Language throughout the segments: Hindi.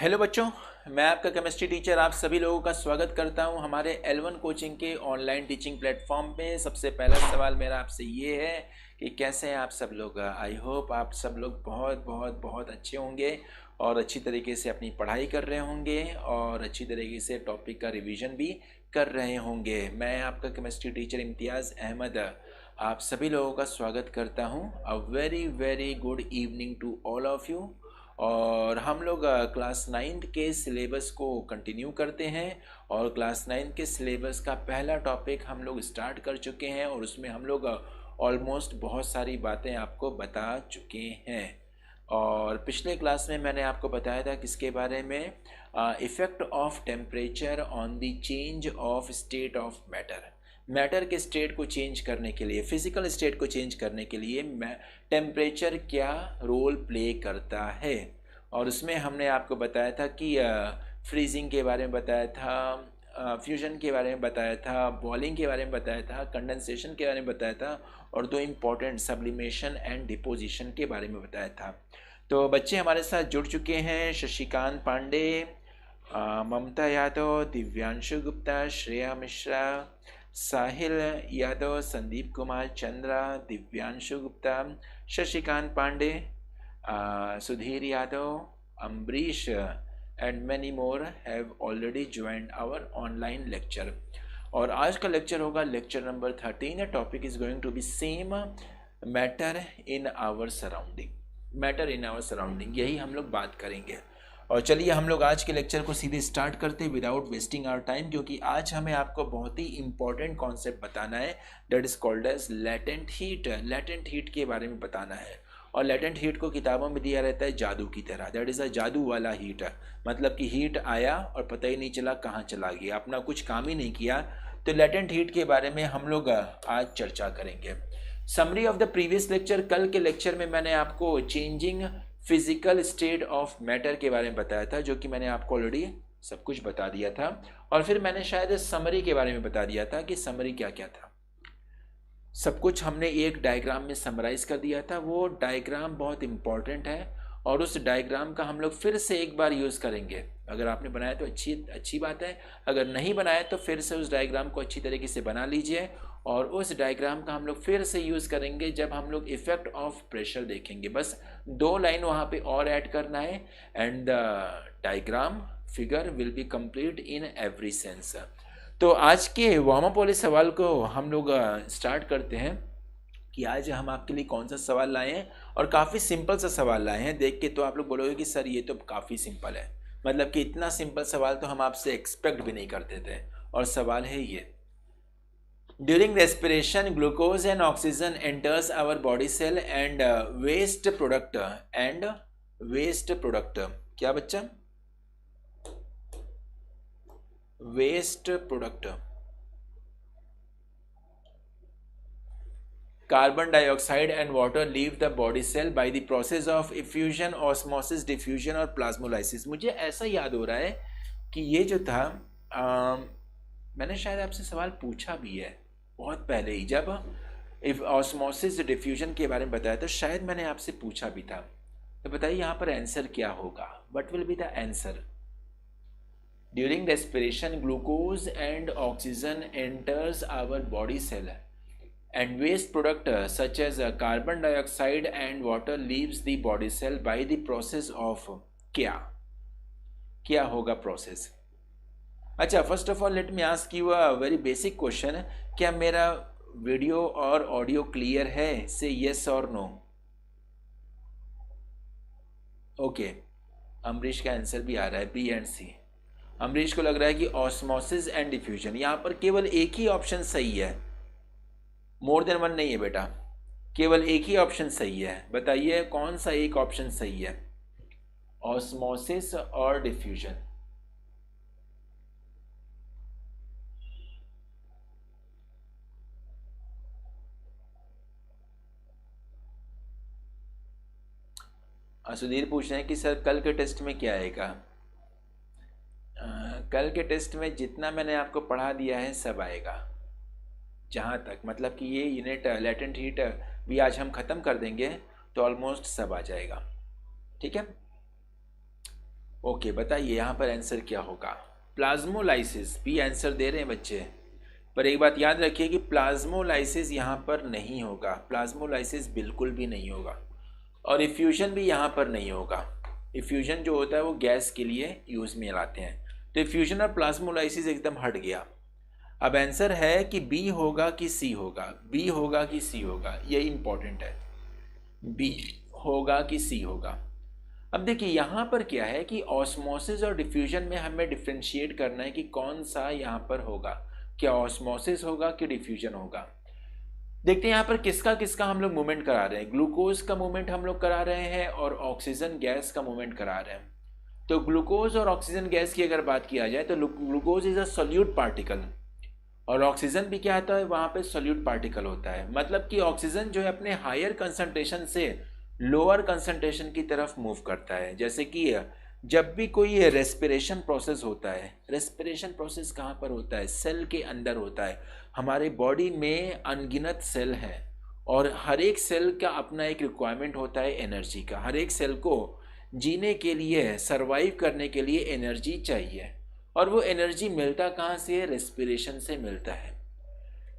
हेलो बच्चों, मैं आपका केमिस्ट्री टीचर आप सभी लोगों का स्वागत करता हूं हमारे L1 कोचिंग के ऑनलाइन टीचिंग प्लेटफॉर्म पे। सबसे पहला सवाल मेरा आपसे ये है कि कैसे हैं आप सब लोग। आई होप आप सब लोग बहुत बहुत बहुत अच्छे होंगे और अच्छी तरीके से अपनी पढ़ाई कर रहे होंगे और अच्छी तरीके से टॉपिक का रिवीजन भी कर रहे होंगे। मैं आपका केमिस्ट्री टीचर इम्तियाज़ अहमद आप सभी लोगों का स्वागत करता हूं। A very very good evening to all of you. और हम लोग क्लास 9 के सिलेबस को कंटिन्यू करते हैं और क्लास 9 के सिलेबस का पहला टॉपिक हम लोग स्टार्ट कर चुके हैं और उसमें हम लोग ऑलमोस्ट बहुत सारी बातें आपको बता चुके हैं। और पिछले क्लास में मैंने आपको बताया था किसके बारे में, effect of temperature on the change of state of matter. Matter के स्टेट को चेंज करने के लिए, फिजिकल स्टेट को चेंज करने के लिए टेम्परेचर क्या रोल प्ले करता है। और उसमें हमने आपको बताया था कि फ्रीजिंग के बारे में बताया था, फ्यूजन के बारे में बताया था, बॉइलिंग के बारे में बताया था, कंडेंसेशन के बारे में बताया था और दो इम्पॉर्टेंट सब्लिमेशन एंड डिपोजिशन के बारे में बताया था। तो बच्चे हमारे साथ जुड़ चुके हैं Shashikant Pandey, Mamta Yadav, Divyanshu Gupta, Shreya Mishra, Sahil Yadav, Sandeep Kumar Chandra, Divyanshu Gupta, Shashikant Pandey, Sudhir Yadav, Ambrish and many more have already joined our online lecture. और आज का लेक्चर होगा lecture number 13। Topic is going to be same, matter in our surrounding. Matter in our surrounding, यही हम लोग बात करेंगे। और चलिए हम लोग आज के लेक्चर को सीधे स्टार्ट करते हैं विदाउट वेस्टिंग आवर टाइम, क्योंकि आज हमें आपको बहुत ही इंपॉर्टेंट कॉन्सेप्ट बताना है, that is called as latent heat. Latent heat के बारे में बताना है। और लेटेंट हीट को किताबों में दिया रहता है जादू की तरह, दैट इज़ अ जादू वाला हीट। मतलब कि हीट आया और पता ही नहीं चला कहाँ चला गया, अपना कुछ काम ही नहीं किया। तो लेटेंट हीट के बारे में हम लोग आज चर्चा करेंगे। Summary of the previous lecture, कल के लेक्चर में मैंने आपको changing physical state of matter के बारे में बताया था, जो कि मैंने आपको ऑलरेडी सब कुछ बता दिया था। और फिर मैंने शायद समरी के बारे में बता दिया था कि समरी क्या क्या था। सब कुछ हमने एक डायग्राम में समराइज कर दिया था। वो डायग्राम बहुत इंपॉर्टेंट है और उस डायग्राम का हम लोग फिर से एक बार यूज़ करेंगे। अगर आपने बनाया तो अच्छी बात है, अगर नहीं बनाया तो फिर से उस डायग्राम को अच्छी तरीके से बना लीजिए। और उस डायग्राम का हम लोग फिर से यूज़ करेंगे जब हम लोग इफेक्ट ऑफ प्रेशर देखेंगे। बस 2 लाइन वहाँ पे और ऐड करना है and the diagram figure will be complete in every sense. तो आज के वार्म अप वाले सवाल को हम लोग स्टार्ट करते हैं कि आज हम आपके लिए कौन सा सवाल लाए हैं। और काफ़ी सिंपल सा सवाल लाए हैं। देख के तो आप लोग बोलोगे कि सर ये तो काफ़ी सिंपल है, मतलब कि इतना सिंपल सवाल तो हम आपसे एक्सपेक्ट भी नहीं करते थे। और सवाल है ये, during respiration glucose and oxygen enters our body cell and waste product क्या बच्चा? Waste product carbon dioxide and water leave the body cell by the process of effusion, osmosis, diffusion और प्लाज्मोलाइसिस। मुझे ऐसा याद हो रहा है कि ये जो था मैंने शायद आपसे सवाल पूछा भी है बहुत पहले ही, जब इफ ऑस्मोसिस डिफ्यूजन के बारे में बताया तो शायद मैंने आपसे पूछा भी था। तो बताइए यहाँ पर आंसर क्या होगा? What will be the answer? During respiration, glucose and oxygen enters our body cell, and waste product such as carbon dioxide and water leaves the body cell by the process of क्या होगा प्रोसेस? अच्छा, first of all let me ask you a very basic question. क्या मेरा वीडियो और ऑडियो क्लियर है? से येस और नो। ओके, अमरीश का आंसर भी आ रहा है, बी एंड सी। अमरीश को लग रहा है कि ऑस्मोसिस एंड डिफ्यूजन, यहाँ पर केवल एक ही ऑप्शन सही है, मोर देन वन नहीं है बेटा, केवल एक ही ऑप्शन सही है। बताइए कौन सा एक ऑप्शन सही है, ऑस्मोसिस और डिफ्यूजन? सुधीर पूछ रहे हैं कि सर कल के टेस्ट में क्या आएगा? कल के टेस्ट में जितना मैंने आपको पढ़ा दिया है सब आएगा, जहाँ तक मतलब कि ये यूनिट लेटेंट हीट भी आज हम ख़त्म कर देंगे तो ऑलमोस्ट सब आ जाएगा। ठीक है, ओके, बताइए यहाँ पर आंसर क्या होगा। प्लाज्मोलाइसिस भी आंसर दे रहे हैं बच्चे, पर एक बात याद रखिए कि प्लाज्मोलाइसिस यहाँ पर नहीं होगा, प्लाज्मोलाइसिस बिल्कुल भी नहीं होगा, और इफ्यूजन भी यहाँ पर नहीं होगा। इफ्यूजन जो होता है वो गैस के लिए यूज़ में लाते हैं, तो इफ्यूजन और प्लाज्मोलाइसिस एकदम हट गया। अब आंसर है कि बी होगा कि सी होगा, बी होगा कि सी होगा, ये इंपॉर्टेंट है, बी होगा कि सी होगा। अब देखिए यहाँ पर क्या है कि ऑस्मोसिस और डिफ्यूजन में हमें डिफ्रेंशिएट करना है कि कौन सा यहाँ पर होगा, क्या ऑस्मोसिस होगा कि डिफ्यूजन होगा। देखते हैं यहाँ पर किसका किसका हम लोग मूवमेंट करा रहे हैं। ग्लूकोज का मूवमेंट हम लोग करा रहे हैं और ऑक्सीजन गैस का मूवमेंट करा रहे हैं। तो ग्लूकोज और ऑक्सीजन गैस की अगर बात किया जाए तो glucose is a solute particle और ऑक्सीजन भी क्या होता है, वहाँ पे सोल्यूट पार्टिकल होता है। मतलब कि ऑक्सीजन जो है अपने हायर कंसंट्रेशन से लोअर कंसंट्रेशन की तरफ मूव करता है। जैसे कि जब भी कोई रेस्पिरेशन प्रोसेस होता है, रेस्पिरेशन प्रोसेस कहाँ पर होता है, सेल के अंदर होता है। हमारे बॉडी में अनगिनत सेल हैं और हर एक सेल का अपना एक रिक्वायरमेंट होता है एनर्जी का। हर एक सेल को जीने के लिए, सरवाइव करने के लिए एनर्जी चाहिए, और वो एनर्जी मिलता कहाँ से है, रेस्पिरेशन से मिलता है।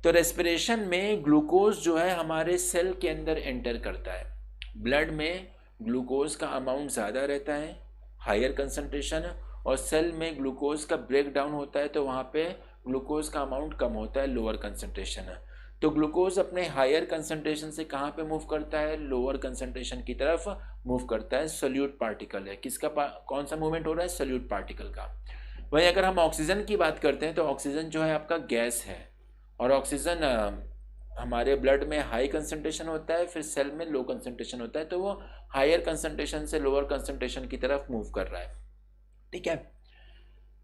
तो रेस्पिरेशन में ग्लूकोज जो है हमारे सेल के अंदर एंटर करता है। ब्लड में ग्लूकोज का अमाउंट ज़्यादा रहता है, हायर कंसंट्रेशन, और सेल में ग्लूकोज का ब्रेक डाउन होता है तो वहाँ पे ग्लूकोज का अमाउंट कम होता है, लोअर कंसंट्रेशन। तो ग्लूकोज अपने हायर कंसंट्रेशन से कहाँ पे मूव करता है, लोअर कंसंट्रेशन की तरफ मूव करता है। सोल्यूट पार्टिकल है, किसका कौन सा मूवमेंट हो रहा है, सोल्यूट पार्टिकल का। वहीं अगर हम ऑक्सीजन की बात करते हैं तो ऑक्सीजन जो है आपका गैस है, और ऑक्सीजन हमारे ब्लड में हाई कंसंट्रेशन होता है, फिर सेल में लो कंसंट्रेशन होता है, तो वो हायर कंसंट्रेशन से लोअर कंसंट्रेशन की तरफ मूव कर रहा है। ठीक है।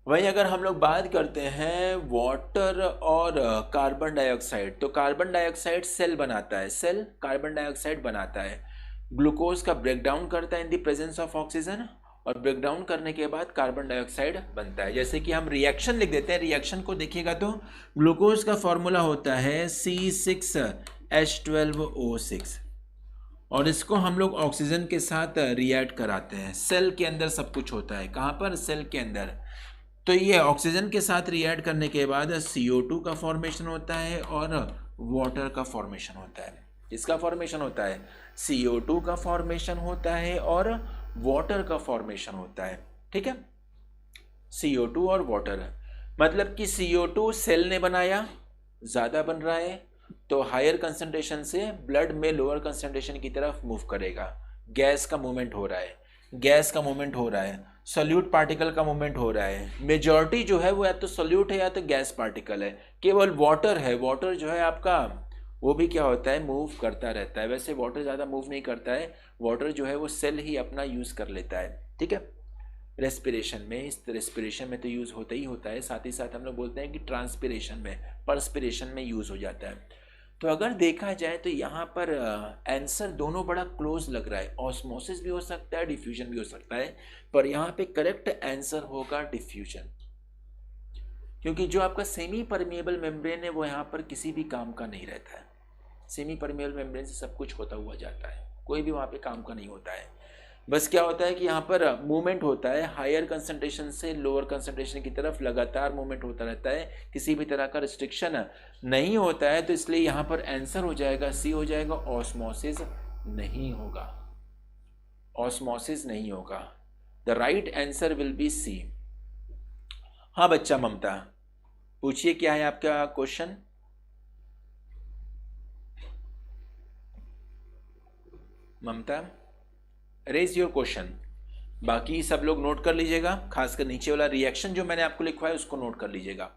वहीं अगर हम लोग बात करते हैं वाटर और कार्बन डाइऑक्साइड, तो कार्बन डाइऑक्साइड सेल बनाता है, सेल कार्बन डाइऑक्साइड बनाता है, ग्लूकोज का ब्रेक डाउन करता है in the presence of oxygen, और ब्रेक डाउन करने के बाद कार्बन डाइऑक्साइड बनता है। जैसे कि हम रिएक्शन लिख देते हैं, रिएक्शन को देखिएगा तो ग्लूकोज का फॉर्मूला होता है C6H12O6, और इसको हम लोग ऑक्सीजन के साथ रिएक्ट कराते हैं। सेल के अंदर सब कुछ होता है, कहाँ पर, सेल के अंदर। तो ये ऑक्सीजन के साथ रिएक्ट करने के बाद CO2 का फॉर्मेशन होता है और वाटर का फॉर्मेशन होता है। इसका फॉर्मेशन होता है, CO2 का फॉर्मेशन होता है और वाटर का फॉर्मेशन होता है। ठीक है, CO2 और वाटर, मतलब कि CO2 सेल ने बनाया, ज़्यादा बन रहा है तो हायर कंसंट्रेशन से ब्लड में लोअर कंसंट्रेशन की तरफ मूव करेगा। गैस का मूवमेंट हो रहा है, गैस का मूवमेंट हो रहा है, सोल्यूट पार्टिकल का मूवमेंट हो रहा है। मेजॉरिटी जो है वो या तो सोल्यूट है या तो गैस पार्टिकल है। केवल वाटर है, वाटर जो है आपका वो भी क्या होता है, मूव करता रहता है। वैसे वाटर ज़्यादा मूव नहीं करता है, वाटर जो है वो सेल ही अपना यूज़ कर लेता है। ठीक है, रेस्पिरेशन में, इस रेस्पिरेशन में तो यूज़ होता ही होता है, साथ ही साथ हम लोग बोलते हैं कि ट्रांसपिरेशन में, पर्सपिरेशन में यूज़ हो जाता है। तो अगर देखा जाए तो यहाँ पर आंसर दोनों बड़ा क्लोज लग रहा है, ऑस्मोसिस भी हो सकता है, डिफ्यूजन भी हो सकता है, पर यहाँ पे करेक्ट आंसर होगा डिफ्यूजन, क्योंकि जो आपका सेमी परमिएबल मेम्ब्रेन है वो यहाँ पर किसी भी काम का नहीं रहता है। सेमी परमिएबल मेम्ब्रेन से सब कुछ होता हुआ जाता है, कोई भी वहाँ पे काम का नहीं होता है। बस क्या होता है कि यहाँ पर मूवमेंट होता है, हायर कंसंट्रेशन से लोअर कंसंट्रेशन की तरफ लगातार मूवमेंट होता रहता है, किसी भी तरह का रिस्ट्रिक्शन नहीं होता है। तो इसलिए यहाँ पर आंसर हो जाएगा सी हो जाएगा, ऑस्मोसिस नहीं होगा, ऑस्मोसिस नहीं होगा। The right answer will be C. हाँ बच्चा ममता, पूछिए क्या है आपका question. Mamta, raise your question. बाकी सब लोग नोट कर लीजिएगा, खासकर नीचे वाला रिएक्शन जो मैंने आपको लिखवाया उसको नोट कर लीजिएगा।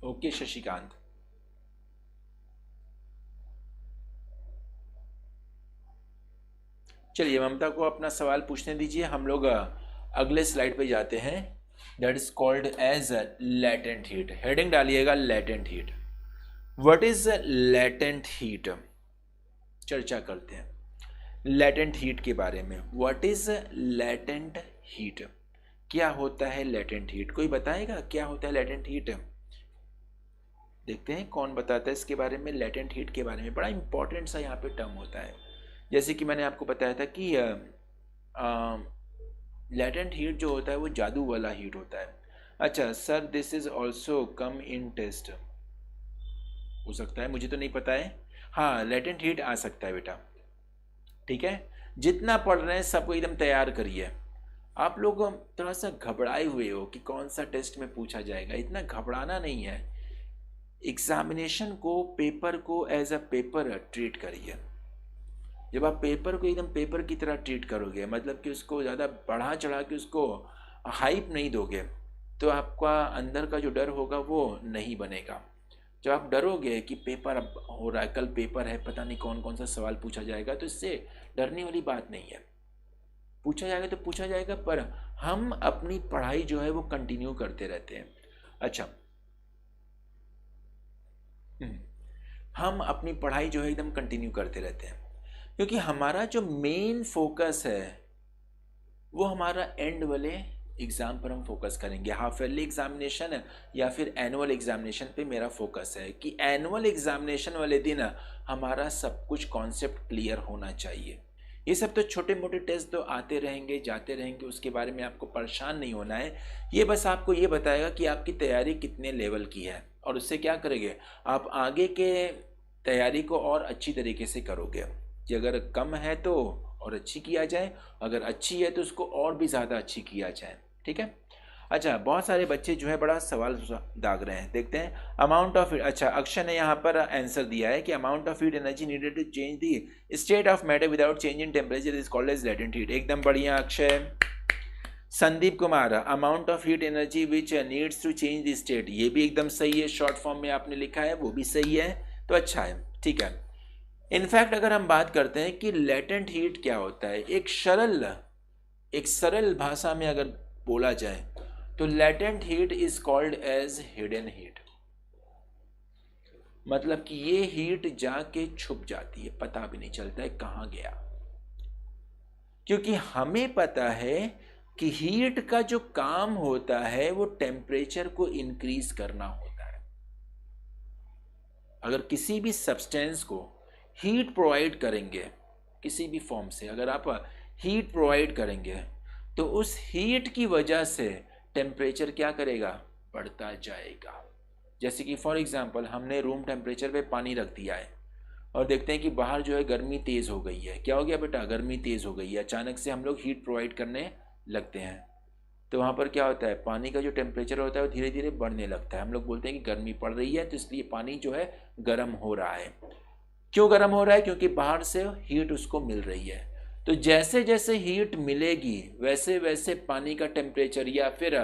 ओके शशिकांत, चलिए ममता को अपना सवाल पूछने दीजिए। हम लोग अगले स्लाइड पे जाते हैं, that is called as latent heat. Heading डालिएगा latent heat. What is latent heat, चर्चा करते हैं लेटेंट हीट के बारे में। व्हाट इज लेटेंट हीट, क्या होता है लेटेंट हीट, कोई बताएगा क्या होता है लेटेंट हीट। देखते हैं कौन बताता है इसके बारे में, लेटेंट हीट के बारे में। बड़ा इंपॉर्टेंट सा यहाँ पे टर्म होता है। जैसे कि मैंने आपको बताया था कि लेटेंट हीट जो होता है वो जादू वाला हीट होता है। अच्छा sir, this is also come in test, हो सकता है, मुझे तो नहीं पता है। हाँ, लेटेंट हीट आ सकता है बेटा, ठीक है। जितना पढ़ रहे हैं सबको एकदम तैयार करिए। आप लोग थोड़ा सा घबराए हुए हो कि कौन सा टेस्ट में पूछा जाएगा, इतना घबराना नहीं है। एग्जामिनेशन को, पेपर को एज अ पेपर ट्रीट करिए। जब आप पेपर को एकदम पेपर की तरह ट्रीट करोगे, मतलब कि उसको ज़्यादा बढ़ा चढ़ा के उसको हाइप नहीं दोगे, तो आपका अंदर का जो डर होगा वो नहीं बनेगा। जब आप डरोगे कि पेपर अब हो रहा है, कल पेपर है, पता नहीं कौन कौन सा सवाल पूछा जाएगा, तो इससे डरने वाली बात नहीं है। पूछा जाएगा तो पूछा जाएगा, पर हम अपनी पढ़ाई जो है वो कंटिन्यू करते रहते हैं। अच्छा, हम अपनी पढ़ाई जो है एकदम कंटिन्यू करते रहते हैं, क्योंकि हमारा जो मेन फोकस है वो हमारा एंड वाले एग्ज़ाम पर हम फोकस करेंगे। हाफ ईयरली एग्जामिनेशन है या फिर एनुअल एग्जामिनेशन पे मेरा फोकस है कि एनुअल एग्जामिनेशन वाले दिन हमारा सब कुछ कॉन्सेप्ट क्लियर होना चाहिए। ये सब तो छोटे मोटे टेस्ट तो आते रहेंगे जाते रहेंगे, उसके बारे में आपको परेशान नहीं होना है। ये बस आपको ये बताएगा कि आपकी तैयारी कितने लेवल की है, और उससे क्या करेंगे, आप आगे के तैयारी को और अच्छी तरीके से करोगे। कि अगर कम है तो और अच्छी किया जाए, अगर अच्छी है तो उसको और भी ज़्यादा अच्छी किया जाए, ठीक है। अच्छा, बहुत सारे बच्चे जो है बड़ा सवाल दाग रहे हैं, देखते हैं। अमाउंट ऑफ, अच्छा अक्षय ने यहाँ पर आंसर दिया है कि amount of heat energy needed to change the state of matter without change in temperature is called as latent heat. एकदम बढ़िया Akshay. Sandeep Kumar, amount of heat energy which needs to change the state, ये भी एकदम सही है, शॉर्ट फॉर्म में आपने लिखा है, वो भी सही है, तो अच्छा है, ठीक है। इनफैक्ट अगर हम बात करते हैं कि लेटेंट हीट क्या होता है, एक सरल भाषा में अगर बोला जाए तो latent heat is called as hidden heat. मतलब कि ये हीट जाके छुप जाती है, पता भी नहीं चलता है कहाँ गया, क्योंकि हमें पता है कि हीट का जो काम होता है वो टेम्परेचर को इंक्रीज करना होता है। अगर किसी भी सब्सटेंस को हीट प्रोवाइड करेंगे, किसी भी फॉर्म से अगर आप हीट प्रोवाइड करेंगे, तो उस हीट की वजह से टेम्परेचर क्या करेगा, बढ़ता जाएगा। जैसे कि फॉर एग्जांपल हमने रूम टेम्परेचर पे पानी रख दिया है और देखते हैं कि बाहर जो है गर्मी तेज़ हो गई है। क्या हो गया बेटा, गर्मी तेज़ हो गई है, अचानक से हम लोग हीट प्रोवाइड करने लगते हैं, तो वहाँ पर क्या होता है, पानी का जो टेम्परेचर होता है वो धीरे धीरे बढ़ने लगता है। हम लोग बोलते हैं कि गर्मी पड़ रही है, तो इसलिए पानी जो है गर्म हो रहा है। क्यों गर्म हो रहा है, क्योंकि बाहर से हीट उसको मिल रही है। तो जैसे जैसे हीट मिलेगी वैसे वैसे पानी का टेम्परेचर या फिर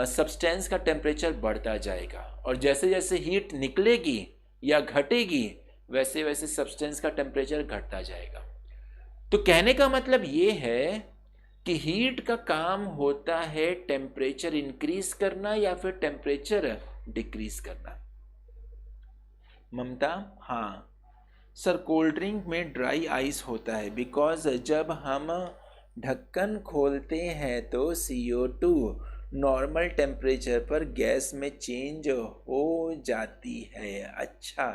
सब्सटेंस का टेम्परेचर बढ़ता जाएगा, और जैसे जैसे हीट निकलेगी या घटेगी वैसे वैसे सब्सटेंस का टेम्परेचर घटता जाएगा। तो कहने का मतलब ये है कि हीट का काम होता है टेम्परेचर इंक्रीज करना या फिर टेम्परेचर डिक्रीज करना। ममता, हाँ सर, कोल्ड ड्रिंक में ड्राई आइस होता है बिकॉज जब हम ढक्कन खोलते हैं तो CO2 नॉर्मल टेम्परेचर पर गैस में चेंज हो जाती है। अच्छा,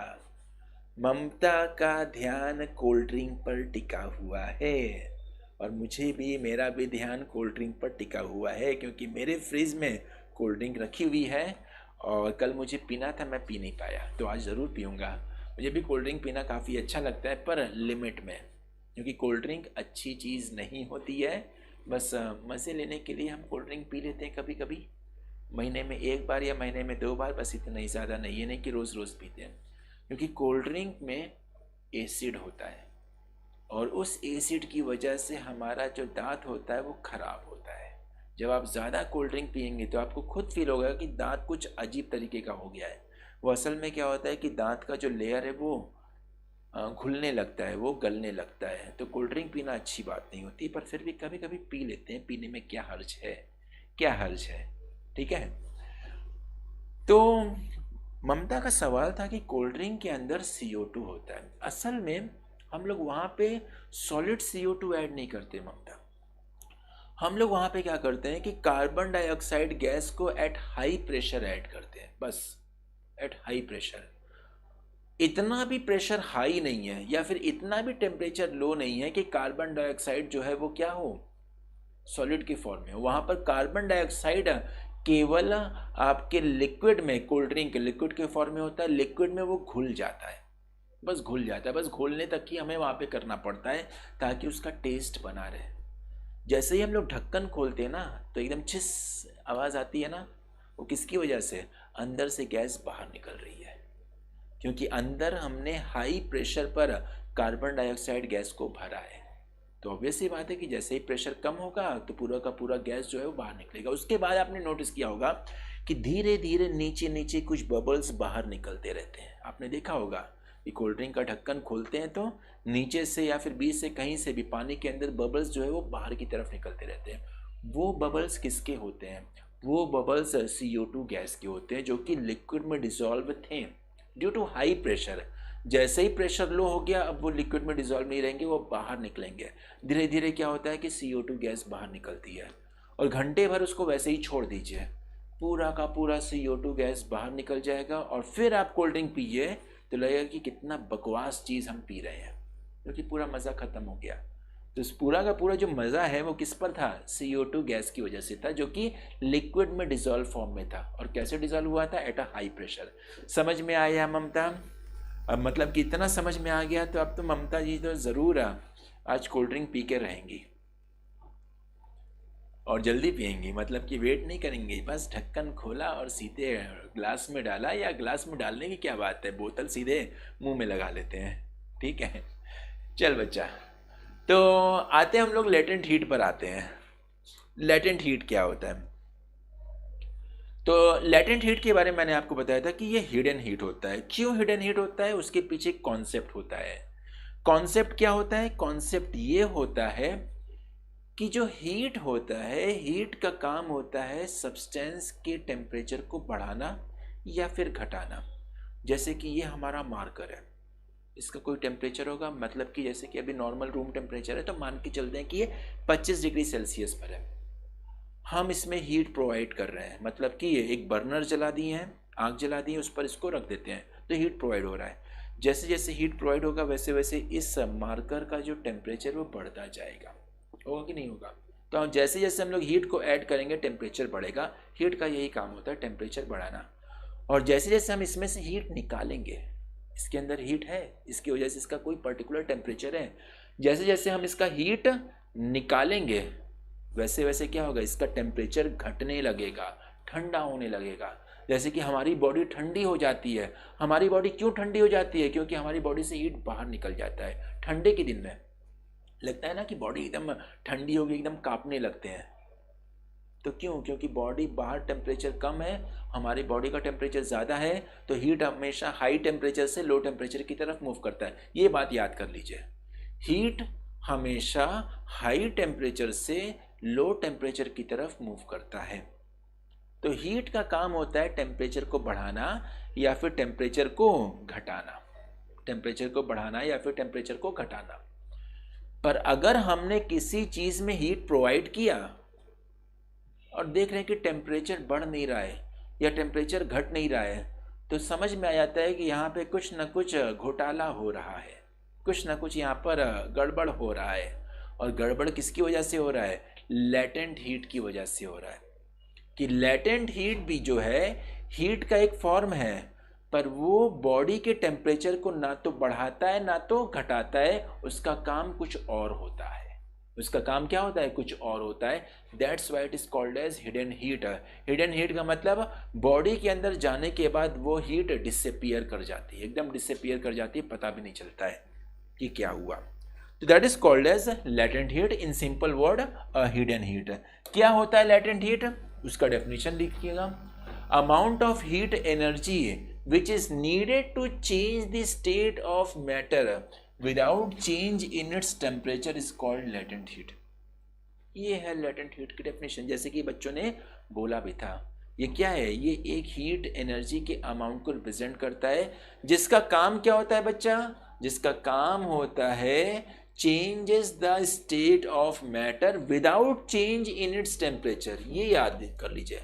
ममता का ध्यान कोल्ड ड्रिंक पर टिका हुआ है, और मुझे भी, मेरा भी ध्यान कोल्ड ड्रिंक पर टिका हुआ है, क्योंकि मेरे फ्रिज में कोल्ड ड्रिंक रखी हुई है और कल मुझे पीना था, मैं पी नहीं पाया, तो आज ज़रूर पीऊँगा। मुझे भी कोल्ड ड्रिंक पीना काफ़ी अच्छा लगता है, पर लिमिट में, क्योंकि कोल्ड ड्रिंक अच्छी चीज़ नहीं होती है। बस मज़े लेने के लिए हम कोल्ड ड्रिंक पी लेते हैं कभी कभी, महीने में एक बार या महीने में 2 बार, बस इतना ही, ज़्यादा नहीं, ये नहीं कि रोज़ रोज़ पीते हैं। क्योंकि कोल्ड ड्रिंक में एसिड होता है, और उस एसिड की वजह से हमारा जो दांत होता है वो ख़राब होता है। जब आप ज़्यादा कोल्ड ड्रिंक पियेंगे तो आपको खुद फील होगा कि दांत कुछ अजीब तरीके का हो गया है। वो असल में क्या होता है कि दांत का जो लेयर है वो घुलने लगता है, वो गलने लगता है। तो कोल्ड ड्रिंक पीना अच्छी बात नहीं होती, पर फिर भी कभी कभी पी लेते हैं, पीने में क्या हर्ज है, क्या हर्ज है, ठीक है। तो ममता का सवाल था कि कोल्ड ड्रिंक के अंदर CO2 होता है। असल में हम लोग वहाँ पे सॉलिड CO2 ऐड नहीं करते ममता, हम लोग वहाँ पे क्या करते हैं कि कार्बन डाइऑक्साइड गैस को एट हाई प्रेशर ऐड करते हैं, बस। At high pressure. इतना भी प्रेशर हाई नहीं है या फिर इतना भी टेम्परेचर लो नहीं है कि कार्बन डाइऑक्साइड जो है वो क्या हो, सॉलिड की फॉर्म में हो। वहाँ पर कार्बन डाइऑक्साइड केवल आपके लिक्विड में, कोल्ड ड्रिंक के लिक्विड के फॉर्म में होता है, लिक्विड में वो घुल जाता है, बस घुल जाता है, बस घोलने तक ही हमें वहाँ पे करना पड़ता है ताकि उसका टेस्ट बना रहे। जैसे ही हम लोग ढक्कन खोलते हैं ना तो एकदम छिस आवाज़ आती है ना, वो किसकी वजह से, अंदर से गैस बाहर निकल रही है, क्योंकि अंदर हमने हाई प्रेशर पर कार्बन डाइऑक्साइड गैस को भरा है। तो ऑब्वियस सी बात है कि जैसे ही प्रेशर कम होगा तो पूरा का पूरा गैस जो है वो बाहर निकलेगा। उसके बाद आपने नोटिस किया होगा कि धीरे धीरे नीचे नीचे कुछ बबल्स बाहर निकलते रहते हैं। आपने देखा होगा कि कोल्ड ड्रिंक का ढक्कन खोलते हैं तो नीचे से या फिर बीच से कहीं से भी पानी के अंदर बबल्स जो है वो बाहर की तरफ निकलते रहते हैं। वो बबल्स किसके होते हैं, वो बबल्स CO2 गैस के होते हैं जो कि लिक्विड में डिसॉल्व थे ड्यू टू हाई प्रेशर। जैसे ही प्रेशर लो हो गया अब वो लिक्विड में डिसॉल्व नहीं रहेंगे, वो बाहर निकलेंगे। धीरे धीरे क्या होता है कि CO2 गैस बाहर निकलती है और घंटे भर उसको वैसे ही छोड़ दीजिए, पूरा का पूरा CO2 गैस बाहर निकल जाएगा और फिर आप कोल्ड ड्रिंक पीजिए तो लगेगा कि कितना बकवास चीज़ हम पी रहे हैं, क्योंकि पूरा मज़ा ख़त्म हो गया। तो इस पूरा का पूरा जो मज़ा है वो किस पर था, CO2 गैस की वजह से था, जो कि लिक्विड में डिसॉल्व फॉर्म में था। और कैसे डिसॉल्व हुआ था, एट अ हाई प्रेशर। समझ में आया ममता? अब मतलब कि इतना समझ में आ गया तो अब तो ममता जी तो ज़रूर आज कोल्ड ड्रिंक पी के रहेंगी और जल्दी पियेंगी, मतलब कि वेट नहीं करेंगे, बस ढक्कन खोला और सीधे ग्लास में डाला, या ग्लास में डालने की क्या बात है, बोतल सीधे मुंह में लगा लेते हैं। ठीक है, चल बच्चा, तो आते हम लोग लेटेंट हीट पर आते हैं। लेटेंट हीट क्या होता है? तो लेटेंट हीट के बारे में मैंने आपको बताया था कि ये हिडन हीट होता है। क्यों हिडन हीट होता है, उसके पीछे कॉन्सेप्ट होता है। कॉन्सेप्ट क्या होता है? कॉन्सेप्ट ये होता है कि जो हीट होता है, हीट का काम होता है सब्सटेंस के टेम्परेचर को बढ़ाना या फिर घटाना। जैसे कि ये हमारा मार्कर है, इसका कोई टेम्परेचर होगा, मतलब कि जैसे कि अभी नॉर्मल रूम टेम्परेचर है तो मान के चलते हैं कि ये 25 डिग्री सेल्सियस पर है। हम इसमें हीट प्रोवाइड कर रहे हैं, मतलब कि ये एक बर्नर जला दिए हैं, आग जला दी है, उस पर इसको रख देते हैं तो हीट प्रोवाइड हो रहा है। जैसे जैसे हीट प्रोवाइड होगा वैसे वैसे इस मार्कर का जो टेम्परेचर वो बढ़ता जाएगा, होगा कि नहीं होगा? तो जैसे जैसे हम लोग हीट को ऐड करेंगे टेम्परेचर बढ़ेगा। हीट का यही काम होता है, टेम्परेचर बढ़ाना। और जैसे जैसे हम इसमें से हीट निकालेंगे, इसके अंदर हीट है, इसकी वजह से इसका कोई पर्टिकुलर टेम्परेचर है, जैसे जैसे हम इसका हीट निकालेंगे वैसे वैसे क्या होगा, इसका टेम्परेचर घटने लगेगा, ठंडा होने लगेगा। जैसे कि हमारी बॉडी ठंडी हो जाती है। हमारी बॉडी क्यों ठंडी हो जाती है? क्योंकि हमारी बॉडी से हीट बाहर निकल जाता है। ठंडे के दिन में लगता है ना कि बॉडी एकदम ठंडी होगी, एकदम कांपने लगते हैं। तो क्यों? क्योंकि बॉडी बाहर टेम्परेचर कम है, हमारी बॉडी का टेम्परेचर ज़्यादा है, तो हीट हमेशा हाई टेम्परेचर से लो टेम्परेचर की तरफ मूव करता है। ये बात याद कर लीजिए, हीट हमेशा हाई टेम्परेचर से लो टेम्परेचर की तरफ मूव करता है। तो हीट का काम होता है टेम्परेचर को बढ़ाना या फिर टेम्परेचर को घटाना, टेम्परेचर को बढ़ाना या फिर टेम्परेचर को घटाना। पर अगर हमने किसी चीज़ में हीट प्रोवाइड किया और देख रहे हैं कि टेम्परेचर बढ़ नहीं रहा है या टेम्परेचर घट नहीं रहा है, तो समझ में आ जाता है कि यहाँ पे कुछ न कुछ घोटाला हो रहा है, कुछ न कुछ यहाँ पर गड़बड़ हो रहा है। और गड़बड़ किसकी वजह से हो रहा है? लेटेंट हीट की वजह से हो रहा है। कि लेटेंट हीट भी जो है हीट का एक फॉर्म है, पर वो बॉडी के टेम्परेचर को ना तो बढ़ाता है ना तो घटाता है, उसका काम कुछ और होता है। उसका काम क्या होता है? कुछ और होता है। That's why it is called as hidden heat. Hidden heat का मतलब बॉडी के अंदर जाने के बाद वो हीट डिसअपियर कर जाती है, एकदम डिसअपियर कर जाती है, पता भी नहीं चलता है कि क्या हुआ। तो that is called as latent heat. In simple word hidden heat. क्या होता है लेटेंट हीट? उसका डेफिनेशन लिखिएगा, amount of heat energy which is needed to change the state of matter without change in its temperature is called latent heat. ये है लेटेंट हीट की डेफिनेशन, जैसे कि बच्चों ने बोला भी था। ये क्या है? ये एक हीट एनर्जी के अमाउंट को रिप्रेजेंट करता है, जिसका काम क्या होता है बच्चा? जिसका काम होता है changes the state of matter without change in its temperature। ये याद कर लीजिए,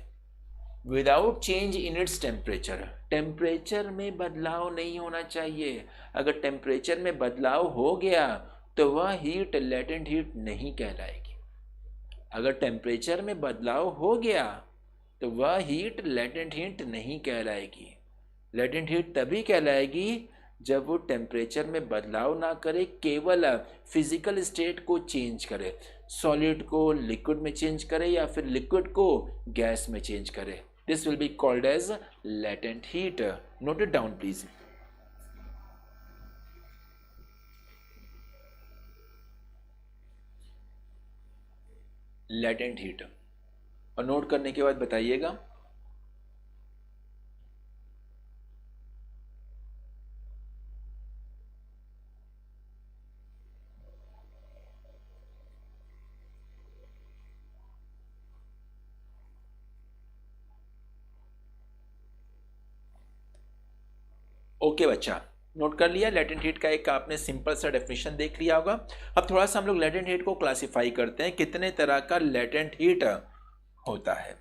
without change in its temperature, temperature में बदलाव नहीं होना चाहिए। अगर टेम्परेचर में बदलाव हो गया तो वह हीट लेटेंट हीट नहीं कहलाएगी। अगर टेम्परेचर में बदलाव हो गया तो वह हीट लेटेंट हीट नहीं कहलाएगी। लेटेंट हीट तभी कहलाएगी जब वो टेम्परेचर में बदलाव ना करे, केवल फिजिकल स्टेट को चेंज करे, सॉलिड को लिक्विड में चेंज करे या फिर लिक्विड को गैस में चेंज करे। This will be called as latent heat. Note it down please. Latent heat, और नोट करने के बाद बताइएगा। ओके बच्चा, नोट कर लिया। लेटेंट हीट का एक आपने सिंपल सा डेफिनेशन देख लिया होगा। अब थोड़ा सा हम लोग लेटेंट हीट को क्लासिफाई करते हैं, कितने तरह का लेटेंट हीट होता है।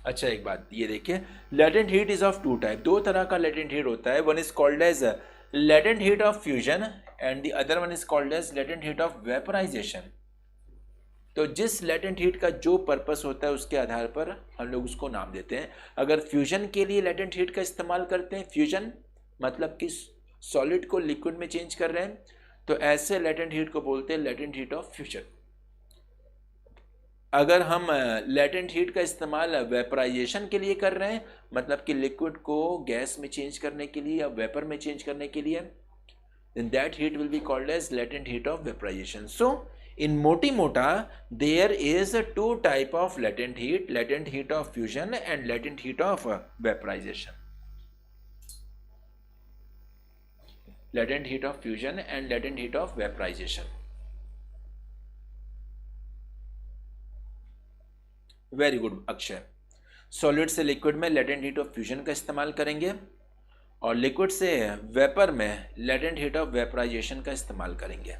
अच्छा एक बात ये देखिए, latent heat is of two type, दो तरह का लेटेंट हीट होता है। One is called as latent heat of fusion and the other one is called as latent heat of vaporisation. तो जिस लेटेंट हीट का जो पर्पस होता है उसके आधार पर हम लोग उसको नाम देते हैं। अगर फ्यूजन के लिए लेटेंट हीट का इस्तेमाल करते हैं, फ्यूजन मतलब कि सॉलिड को लिक्विड में चेंज कर रहे हैं, तो ऐसे लेटेंट हीट को बोलते हैं लेटेंट हीट ऑफ फ्यूजन। अगर हम लेटेंट हीट का इस्तेमाल वेपराइजेशन के लिए कर रहे हैं, मतलब कि लिक्विड को गैस में चेंज करने के लिए या वेपर में चेंज करने के लिए, then that heat will be called as latent heat of vaporization. So in moti mota there is a two type of latent heat of fusion and latent heat of vaporization. Latent heat of fusion and latent heat of vaporization. Very good Akshay. Solid से लिक्विड में लेटेंट हीट ऑफ फ्यूजन का इस्तेमाल करेंगे और लिक्विड से वेपर में लेटेंट हीट ऑफ वेपराइजेशन का इस्तेमाल करेंगे।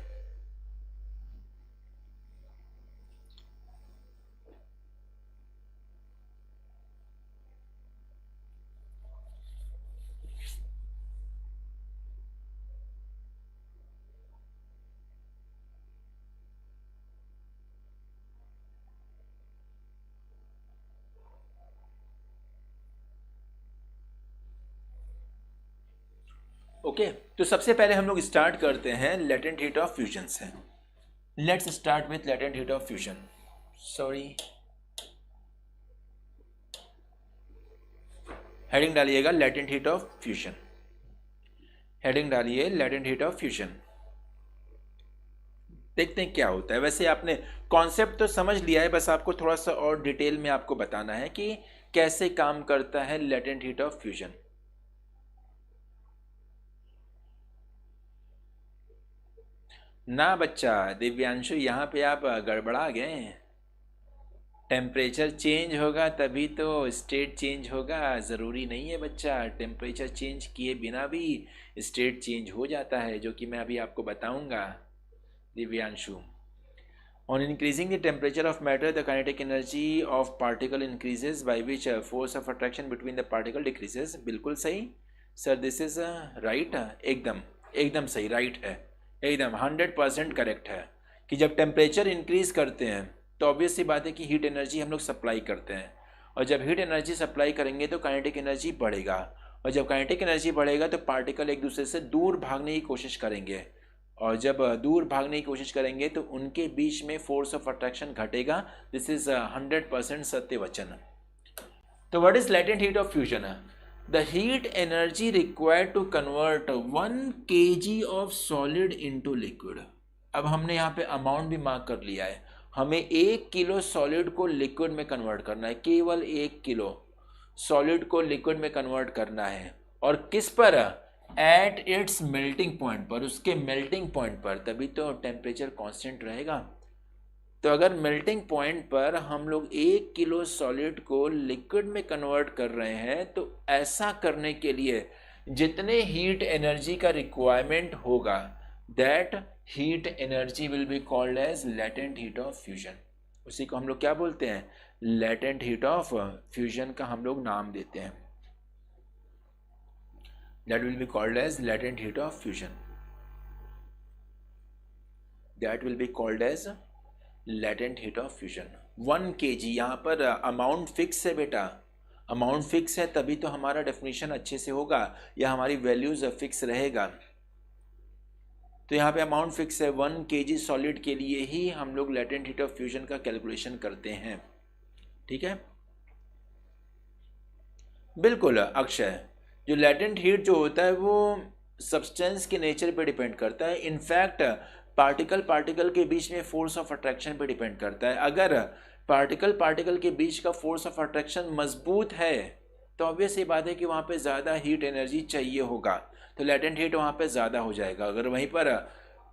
ओके तो सबसे पहले हम लोग स्टार्ट करते हैं लेटेंट हीट ऑफ फ्यूजन से। Let's start with latent heat of fusion. Sorry, heading डालिएगा latent heat of fusion. Heading डालिए लेटेंट हीट ऑफ फ्यूजन। देखते हैं क्या होता है। वैसे आपने कॉन्सेप्ट तो समझ लिया है, बस आपको थोड़ा सा और डिटेल में आपको बताना है कि कैसे काम करता है लेटेंट हीट ऑफ फ्यूजन। ना बच्चा दिव्यांशु, यहाँ पे आप गड़बड़ा गए। टेम्परेचर चेंज होगा तभी तो स्टेट चेंज होगा, ज़रूरी नहीं है बच्चा। टेम्परेचर चेंज किए बिना भी स्टेट चेंज हो जाता है, जो कि मैं अभी आपको बताऊंगा Divyanshu. On increasing the temperature of matter the kinetic energy of particle increases by which force of attraction between the particle decreases. बिल्कुल सही सर, दिस इज राइट। एकदम एकदम सही, राइट है, एकदम 100% करेक्ट है कि जब टेम्परेचर इंक्रीज करते हैं तो ऑब्वियस सी बात है कि हीट एनर्जी हम लोग सप्लाई करते हैं, और जब हीट एनर्जी सप्लाई करेंगे तो काइनेटिक एनर्जी बढ़ेगा, और जब काइनेटिक एनर्जी बढ़ेगा तो पार्टिकल एक दूसरे से दूर भागने की कोशिश करेंगे, और जब दूर भागने की कोशिश करेंगे तो उनके बीच में फोर्स ऑफ अट्रैक्शन घटेगा। दिस इज 100% सत्य वचन। तो what is latent heat of fusion? The heat energy required to convert 1 kg of solid into liquid। अब हमने यहाँ पे अमाउंट भी मार्क कर लिया है, हमें 1 किलो सॉलिड को लिक्विड में कन्वर्ट करना है, केवल 1 किलो सॉलिड को लिक्विड में कन्वर्ट करना है। और किस पर? एट इट्स मेल्टिंग पॉइंट पर, उसके मेल्टिंग पॉइंट पर, तभी तो टेम्परेचर कांस्टेंट रहेगा। तो अगर मेल्टिंग पॉइंट पर हम लोग 1 किलो सॉलिड को लिक्विड में कन्वर्ट कर रहे हैं, तो ऐसा करने के लिए जितने हीट एनर्जी का रिक्वायरमेंट होगा, that heat energy will be called as latent heat of fusion. उसी को हम लोग क्या बोलते हैं? लेटेंट हीट ऑफ फ्यूजन का हम लोग नाम देते हैं। That will be called as latent heat of fusion, that will be called as latent heat of fusion. 1 kg, यहाँ पर अमाउंट फिक्स है बेटा, अमाउंट फिक्स है तभी तो हमारा डेफिनेशन अच्छे से होगा या हमारी वैल्यूज फिक्स रहेगा। तो यहाँ पे अमाउंट फिक्स है, 1 kg सॉलिड के लिए ही हम लोग लेटेंट हीट ऑफ फ्यूजन का कैलकुलेशन करते हैं। ठीक है, बिल्कुल अक्षय, जो लेटेंट हीट जो होता है वो सब्सटेंस के नेचर पे डिपेंड करता है। इनफैक्ट पार्टिकल पार्टिकल के बीच में फोर्स ऑफ अट्रैक्शन पे डिपेंड करता है। अगर पार्टिकल पार्टिकल के बीच का फोर्स ऑफ अट्रैक्शन मजबूत है तो ऑब्वियस ये बात है कि वहाँ पे ज़्यादा हीट एनर्जी चाहिए होगा, तो लेटेंट हीट वहाँ पे ज़्यादा हो जाएगा। अगर वहीं पर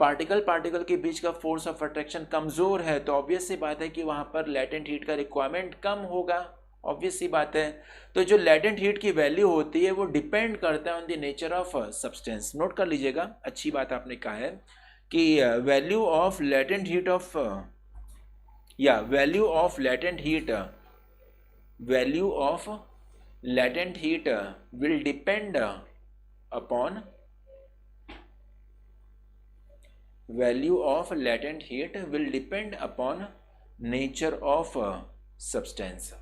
पार्टिकल पार्टिकल के बीच का फोर्स ऑफ अट्रैक्शन कमज़ोर है तो ऑब्वियस सी बात है कि वहाँ पर लेटेंट हीट का रिक्वायरमेंट कम होगा, ऑब्वियस सी बात है। तो जो लेटेंट हीट की वैल्यू होती है वो डिपेंड करता है on the nature of substance. Note कर लीजिएगा, अच्छी बात आपने कहा है कि value of latent heat of value of latent heat will depend upon value of latent heat will depend upon nature of substance,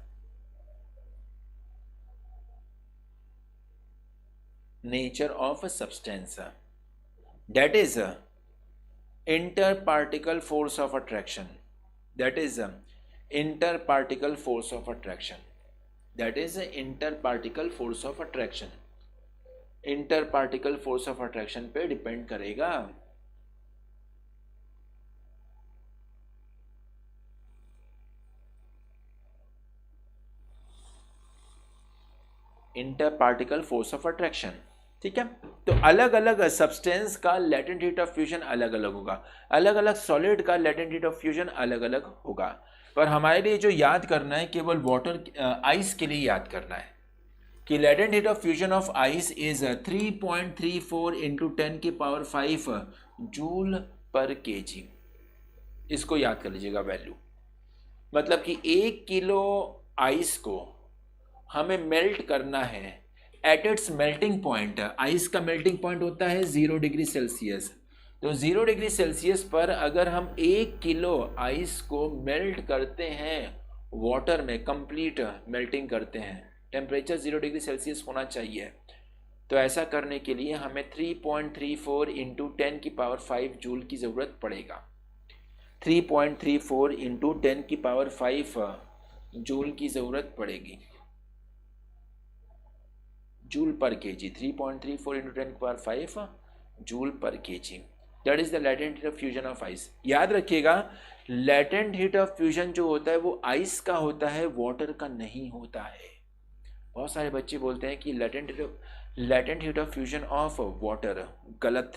that is interparticle force of attraction, interparticle force of attraction पे डिपेंड करेगा। Inter particle force of attraction, ठीक है। तो अलग अलग सब्सटेंस का लेटेंट हीट ऑफ फ्यूजन अलग अलग होगा, अलग अलग सॉलिड का लेटेंट हीट ऑफ फ्यूजन अलग अलग होगा। पर हमारे लिए जो याद करना है केवल वाटर आइस के लिए याद करना है कि latent heat of fusion of ice is 3.34 into 10⁵ joule पर केजी। इसको याद कर लीजिएगा वैल्यू, मतलब कि 1 किलो आइस को हमें मेल्ट करना है at its melting point. Ice का मेल्टिंग पॉइंट होता है 0 डिग्री सेल्सियस। तो 0 डिग्री सेल्सियस पर अगर हम 1 किलो आइस को मेल्ट करते हैं वाटर में, कंप्लीट मेल्टिंग करते हैं, टेम्परेचर 0 डिग्री सेल्सियस होना चाहिए। तो ऐसा करने के लिए हमें 3.34 इंटू 10⁵ जूल की ज़रूरत पड़ेगा। 3.34 इंटू 10⁵ जूल की ज़रूरत पड़ेगी, जूल पर केजी। 3.34 इंटू 10⁵ जूल पर KG, that is the latent heat of fusion of ice. याद रखिएगा, लेटेंट हीट ऑफ फ्यूजन जो होता है वो आइस का होता है, वाटर का नहीं होता है। बहुत सारे बच्चे बोलते हैं कि latent heat of fusion of water, गलत।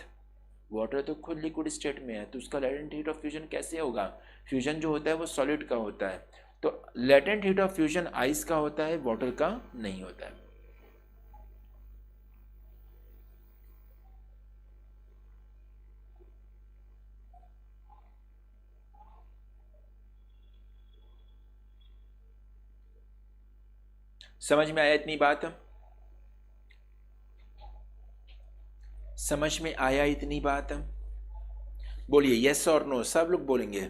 वाटर तो खुद लिक्विड स्टेट में है तो उसका लेटेंट हीट ऑफ फ्यूजन कैसे होगा? फ्यूजन जो होता है वो सॉलिड का होता है, तो latent heat of fusion ice का होता है, वाटर का नहीं होता है। समझ में आया इतनी बात? समझ में आया इतनी बात? बोलिए यस और नो, सब लोग बोलेंगे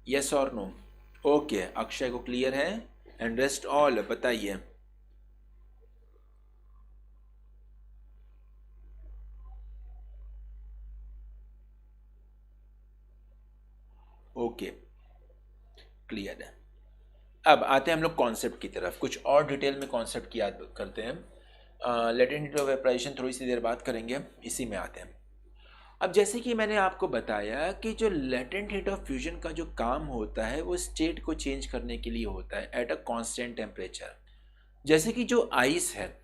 यस और नो। ओके, अक्षय को क्लियर है एंड रेस्ट ऑल बताइए। ओके, क्लियर है। अब आते हैं हम लोग कॉन्सेप्ट की तरफ, कुछ और डिटेल में कॉन्सेप्ट की याद करते हैं। लेटेंट हीट ऑफ वेपराइजेशन थोड़ी सी देर बात करेंगे, इसी में आते हैं। अब जैसे कि मैंने आपको बताया कि जो लेटेंट हीट ऑफ फ्यूजन का जो काम होता है वो स्टेट को चेंज करने के लिए होता है एट अ कांस्टेंट टेम्परेचर। जैसे कि जो आइस है,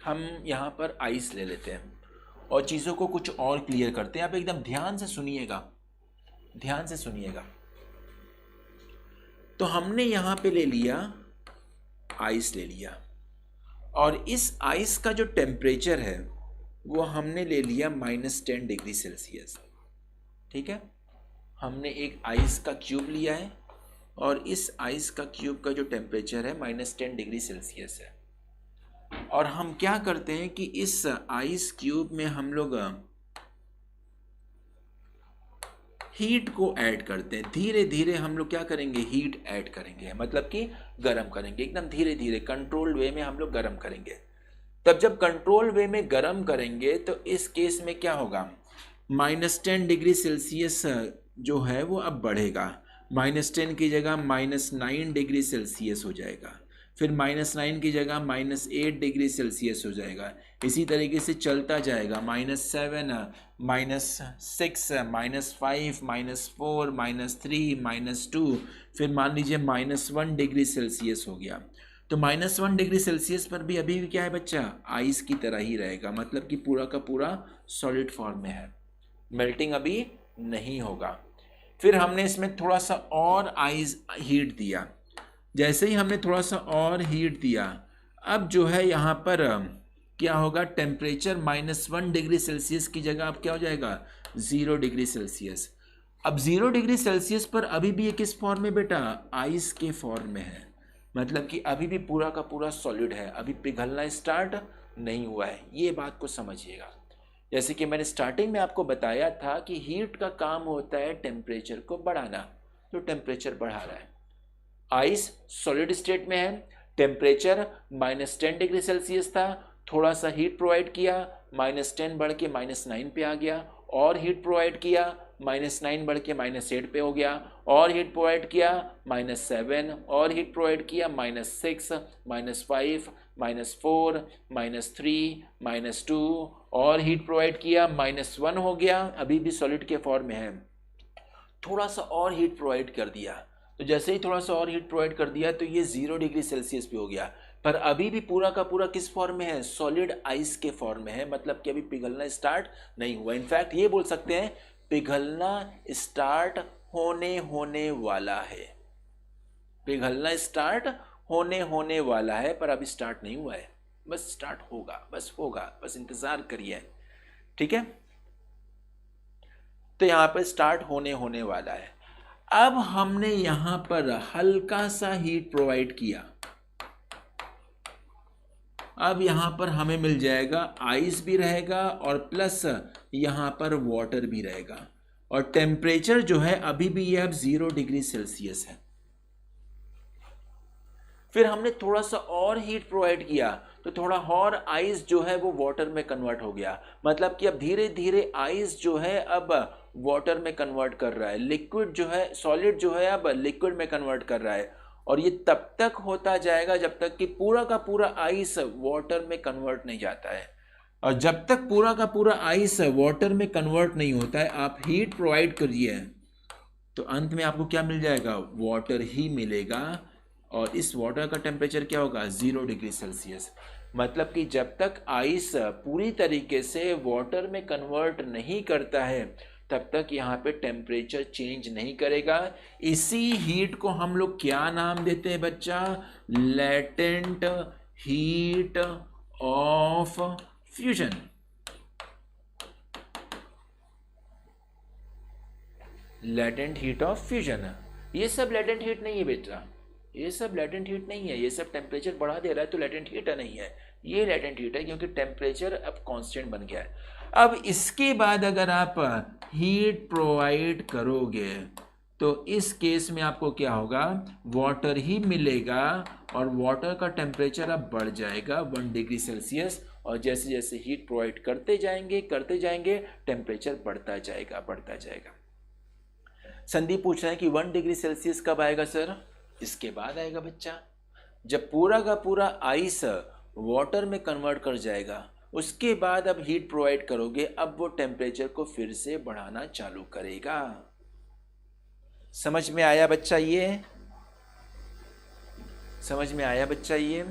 हम यहाँ पर आइस ले लेते हैं और चीज़ों को कुछ और क्लियर करते हैं। आप एकदम ध्यान से सुनिएगा, ध्यान से सुनिएगा। तो हमने यहाँ पे ले लिया आइस, ले लिया, और इस आइस का जो टेम्परेचर है वो हमने ले लिया -10 डिग्री सेल्सियस। ठीक है, हमने एक आइस का क्यूब लिया है और इस आइस का क्यूब का जो टेम्परेचर है -10 डिग्री सेल्सियस है। और हम क्या करते हैं कि इस आइस क्यूब में हम लोग हीट को ऐड करते हैं। धीरे धीरे हम लोग क्या करेंगे, हीट ऐड करेंगे, मतलब कि गर्म करेंगे, एकदम धीरे धीरे कंट्रोल्ड वे में हम लोग गर्म करेंगे। तब जब कंट्रोल वे में गर्म करेंगे तो इस केस में क्या होगा, -10 डिग्री सेल्सियस जो है वो अब बढ़ेगा, -10 की जगह -9 डिग्री सेल्सियस हो जाएगा, फिर -9 की जगह -8 डिग्री सेल्सियस हो जाएगा। इसी तरीके से चलता जाएगा, -7, -6, -5, -4, -3, -2, फिर मान लीजिए -1 डिग्री सेल्सियस हो गया। तो -1 डिग्री सेल्सियस पर भी अभी भी क्या है बच्चा, आइस की तरह ही रहेगा, मतलब कि पूरा का पूरा सॉलिड फॉर्म में है, मेल्टिंग अभी नहीं होगा। फिर हमने इसमें थोड़ा सा और आइस हीट दिया। जैसे ही हमने थोड़ा सा और हीट दिया, अब जो है यहाँ पर क्या होगा, टेम्परेचर -1 डिग्री सेल्सियस की जगह अब क्या हो जाएगा, 0 डिग्री सेल्सियस। अब 0 डिग्री सेल्सियस पर अभी भी ये किस फॉर्म में बेटा, आइस के फॉर्म में है, मतलब कि अभी भी पूरा का पूरा सॉलिड है, अभी पिघलना स्टार्ट नहीं हुआ है। ये बात को समझिएगा। जैसे कि मैंने स्टार्टिंग में आपको बताया था कि हीट का काम होता है टेम्परेचर को बढ़ाना, तो टेम्परेचर बढ़ा रहा है। आइस सॉलिड स्टेट में है, टेम्परेचर -10 डिग्री सेल्सियस था, थोड़ा सा हीट प्रोवाइड किया, -10 बढ़ के -9 पे आ गया, और हीट प्रोवाइड किया, -9 बढ़ के -8 पे हो गया, और हीट प्रोवाइड किया -7, और हीट प्रोवाइड किया -6, -5, -4, -3, -2, और हीट प्रोवाइड किया -1 हो गया, अभी भी सॉलिड के फॉर्म में है। थोड़ा सा और हीट प्रोवाइड कर दिया, तो जैसे ही थोड़ा सा और हीट प्रोवाइड कर दिया तो ये 0 डिग्री सेल्सियस पे हो गया, पर अभी भी पूरा का पूरा किस फॉर्म में है, सॉलिड आइस के फॉर्म में है, मतलब कि अभी पिघलना स्टार्ट नहीं हुआ। इनफैक्ट ये बोल सकते हैं पिघलना स्टार्ट होने वाला है, पिघलना स्टार्ट होने वाला है, पर अभी स्टार्ट नहीं हुआ है, बस स्टार्ट होगा, बस होगा, बस इंतजार करिए, ठीक है। तो यहाँ पर स्टार्ट होने वाला है। अब हमने यहां पर हल्का सा हीट प्रोवाइड किया, अब यहां पर हमें मिल जाएगा आइस भी रहेगा और प्लस यहां पर वाटर भी रहेगा, और टेम्परेचर जो है अभी भी ये अब 0 डिग्री सेल्सियस है। फिर हमने थोड़ा सा और हीट प्रोवाइड किया, तो थोड़ा और आइस जो है वो वाटर में कन्वर्ट हो गया, मतलब कि अब धीरे धीरे आइस जो है अब वाटर में कन्वर्ट कर रहा है, लिक्विड जो है, सॉलिड जो है अब लिक्विड में कन्वर्ट कर रहा है। और ये तब तक होता जाएगा जब तक कि पूरा का पूरा आइस वाटर में कन्वर्ट नहीं जाता है, और जब तक पूरा का पूरा आइस वाटर में कन्वर्ट नहीं होता है, आप हीट प्रोवाइड करिए तो अंत में आपको क्या मिल जाएगा, वाटर ही मिलेगा, और इस वाटर का टेम्परेचर क्या होगा, 0 डिग्री सेल्सियस। मतलब कि जब तक आइस पूरी तरीके से वाटर में कन्वर्ट नहीं करता है तब तक यहाँ पे टेम्परेचर चेंज नहीं करेगा। इसी हीट को हम लोग क्या नाम देते हैं बच्चा, latent heat of fusion. Latent heat of fusion. ये सब लेटेंट हीट नहीं है बेटा, ये सब लेटेंट हीट नहीं है, ये सब टेम्परेचर बढ़ा दे रहा है तो लेटेंट हीट नहीं है, ये लेटेंट हीट है, क्योंकि टेम्परेचर अब कांस्टेंट बन गया है। अब इसके बाद अगर आप हीट प्रोवाइड करोगे तो इस केस में आपको क्या होगा, वाटर ही मिलेगा, और वाटर का टेम्परेचर अब बढ़ जाएगा 1 डिग्री सेल्सियस, और जैसे जैसे हीट प्रोवाइड करते जाएंगे टेम्परेचर बढ़ता जाएगा। संदीप पूछ रहे हैं कि 1 डिग्री सेल्सियस कब आएगा सर, इसके बाद आएगा बच्चा, जब पूरा का पूरा आइस वाटर में कन्वर्ट कर जाएगा, उसके बाद अब हीट प्रोवाइड करोगे, अब वो टेम्परेचर को फिर से बढ़ाना चालू करेगा। समझ में आया बच्चा ये, समझ में आया बच्चा ये।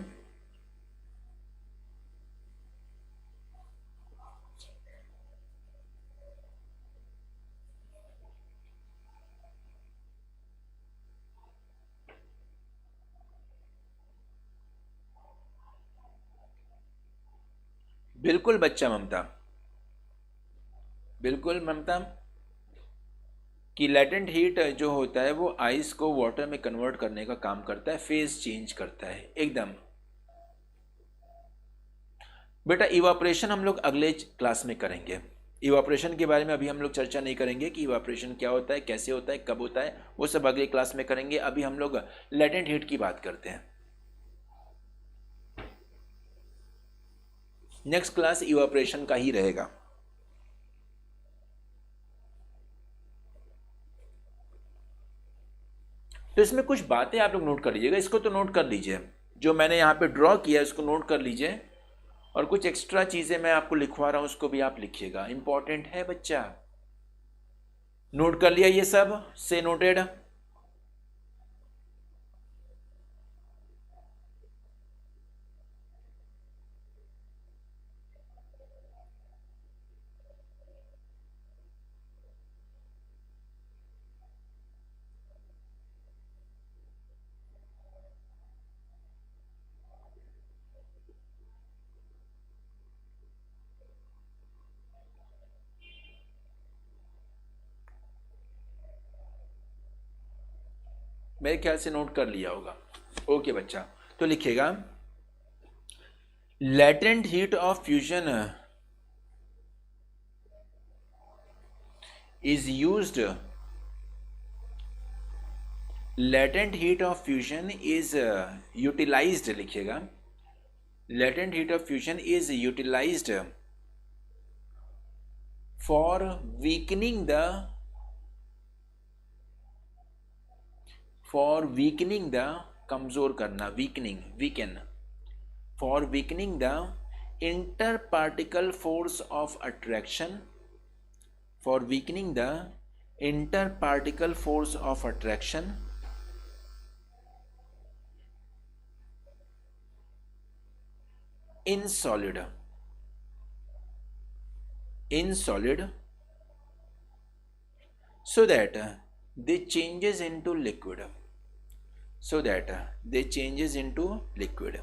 बिल्कुल बच्चा, ममता, बिल्कुल ममता। कि लेटेंट हीट जो होता है वो आइस को वाटर में कन्वर्ट करने का काम करता है, फेज चेंज करता है एकदम। बेटा इवापोरेशन हम लोग अगले क्लास में करेंगे। इवापोरेशन के बारे में अभी हम लोग चर्चा नहीं करेंगे कि इवापोरेशन क्या होता है, कैसे होता है, कब होता है, वो सब अगले क्लास में करेंगे। अभी हम लोग लेटेंट हीट की बात करते हैं। नेक्स्ट क्लास इवापोरेशन का ही रहेगा। तो इसमें कुछ बातें आप लोग नोट कर लीजिएगा, इसको तो नोट कर लीजिए, जो मैंने यहाँ पे ड्रॉ किया है उसको नोट कर लीजिए, और कुछ एक्स्ट्रा चीजें मैं आपको लिखवा रहा हूं उसको भी आप लिखिएगा, इंपॉर्टेंट है बच्चा। नोट कर लिया ये सब, से नोटेड। मेरे ख्याल से नोट कर लिया होगा। ओके बच्चा, तो लिखिएगा latent heat of fusion is used, latent heat of fusion is utilized, लिखिएगा latent heat of fusion is utilized for weakening the कमजोर करना, weaken for weakening the inter particle force of attraction, for weakening the inter particle force of attraction in solid so that they changes into liquid, so that they changes into liquid,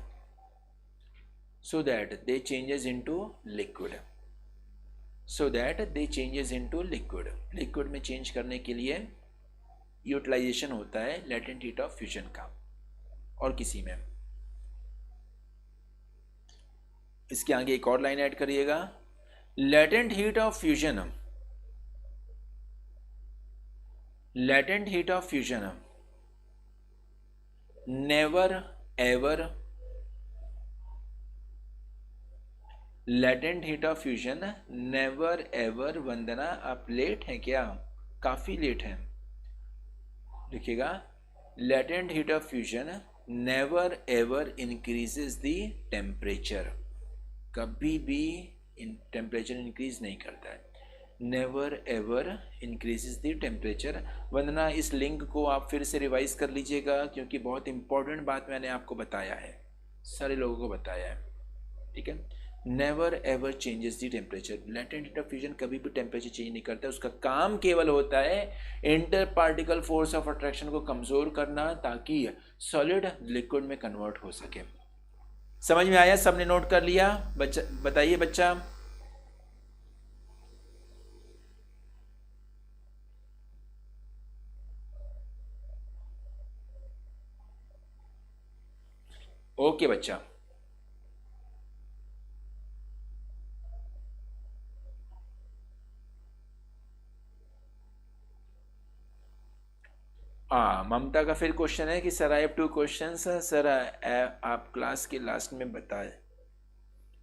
so that they changes into liquid, so that they changes into liquid, liquid में चेंज करने के लिए यूटिलाइजेशन होता है लेटेंट हीट ऑफ फ्यूजन का। और किसी में इसके आगे एक और लाइन ऐड करिएगा, latent heat of fusion, latent heat of fusion never ever, latent heat of fusion never ever, Vandana आप लेट हैं क्या, काफी लेट हैं, लिखिएगा latent heat of fusion never ever increases the temperature, कभी भी टेम्परेचर इंक्रीज नहीं करता है, never ever increases the temperature. Vandana इस लिंक को आप फिर से रिवाइज कर लीजिएगा, क्योंकि बहुत इंपॉर्टेंट बात मैंने आपको बताया है, सारे लोगों को बताया है, ठीक है। Never ever changes the temperature, latent heat of fusion कभी भी टेम्परेचर चेंज नहीं करता है, उसका काम केवल होता है inter particle force of attraction को कमजोर करना, ताकि सॉलिड लिक्विड में कन्वर्ट हो सके। समझ में आया? सबने नोट कर लिया? बच्चा बताइए बच्चा। ओके बच्चा, ममता का फिर क्वेश्चन है कि sir I have 2 questions sir, आप क्लास के लास्ट में बताएं।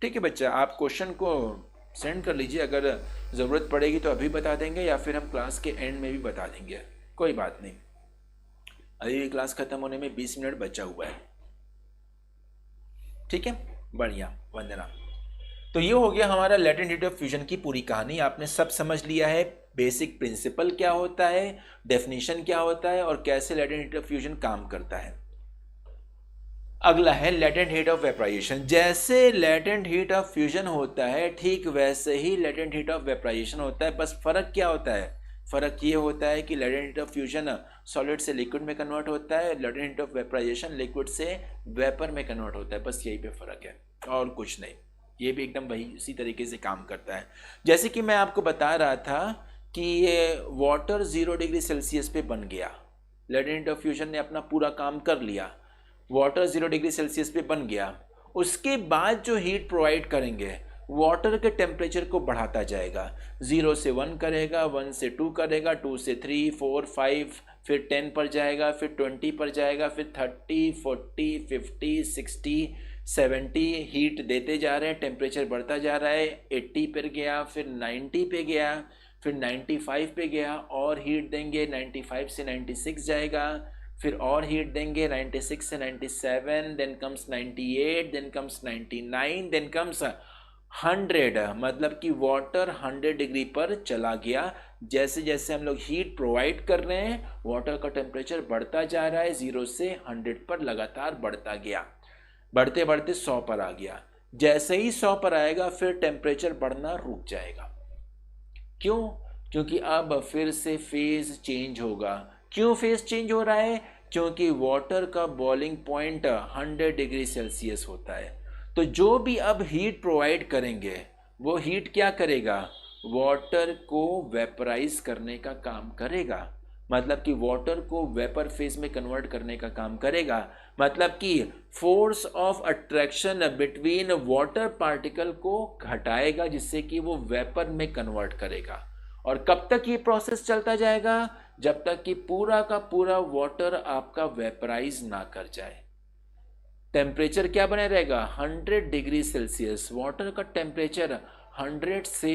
ठीक है बच्चा, आप क्वेश्चन को सेंड कर लीजिए, अगर ज़रूरत पड़ेगी तो अभी बता देंगे या फिर हम क्लास के एंड में भी बता देंगे, कोई बात नहीं। अभी क्लास ख़त्म होने में 20 मिनट बचा हुआ है, ठीक है, बढ़िया वंदना। तो ये हो गया हमारा लेटेंट हीट ऑफ फ्यूजन की पूरी कहानी, आपने सब समझ लिया है, बेसिक प्रिंसिपल क्या होता है, डेफिनेशन क्या होता है और कैसे लेटेंट हीट ऑफ फ्यूजन काम करता है। अगला है लेटेंट हीट ऑफ वेपराइजेशन। जैसे लेटेंट हीट ऑफ फ्यूजन होता है ठीक वैसे ही लेटेंट हीट ऑफ वेपराइजेशन होता है, बस फर्क क्या होता है, फर्क ये होता है कि latent heat of fusion solid से लिक्विड में कन्वर्ट होता है, latent heat of vaporisation liquid से वेपर में कन्वर्ट होता है, बस यही पे फर्क है और कुछ नहीं। ये भी एकदम वही उसी तरीके से काम करता है। जैसे कि मैं आपको बता रहा था कि ये वाटर 0 डिग्री सेल्सियस पे बन गया, लेटेंट हीट ऑफ फ्यूजन ने अपना पूरा काम कर लिया, वाटर 0 डिग्री सेल्सियस पे बन गया, उसके बाद जो हीट प्रोवाइड करेंगे वाटर के टेम्परेचर को बढ़ाता जाएगा, 0 से 1 करेगा, 1 से 2 करेगा, 2 से 3, 4, 5, फिर 10 पर जाएगा, फिर 20 पर जाएगा, फिर 30, 40, 50, 60, 70 हीट देते जा रहे हैं, टेम्परेचर बढ़ता जा रहा है, 80 पर गया, फिर 90 पे गया, फिर 95 पे गया, और हीट देंगे 95 से 96 जाएगा, फिर और हीट देंगे 96 से 97, then comes 98, then comes 99, then comes 100, मतलब कि वाटर 100 डिग्री पर चला गया। जैसे जैसे हम लोग हीट प्रोवाइड कर रहे हैं वाटर का टेम्परेचर बढ़ता जा रहा है, 0 से 100 पर लगातार बढ़ता गया, बढ़ते बढ़ते 100 पर आ गया। जैसे ही 100 पर आएगा फिर टेम्परेचर बढ़ना रुक जाएगा। क्यों? क्योंकि अब फिर से फेज चेंज होगा। क्यों फेज चेंज हो रहा है? क्योंकि वाटर का बॉइलिंग पॉइंट 100 डिग्री सेल्सियस होता है। तो जो भी अब हीट प्रोवाइड करेंगे वो हीट क्या करेगा? वाटर को वेपराइज करने का काम करेगा, मतलब कि वाटर को वेपर फेज में कन्वर्ट करने का काम करेगा। मतलब कि force of attraction between water particle को घटाएगा, जिससे कि वो वेपर में कन्वर्ट करेगा। और कब तक ये प्रोसेस चलता जाएगा? जब तक कि पूरा का पूरा वाटर आपका वेपराइज ना कर जाए। टेम्परेचर क्या बने रहेगा? 100 डिग्री सेल्सियस। वाटर का टेम्परेचर 100 से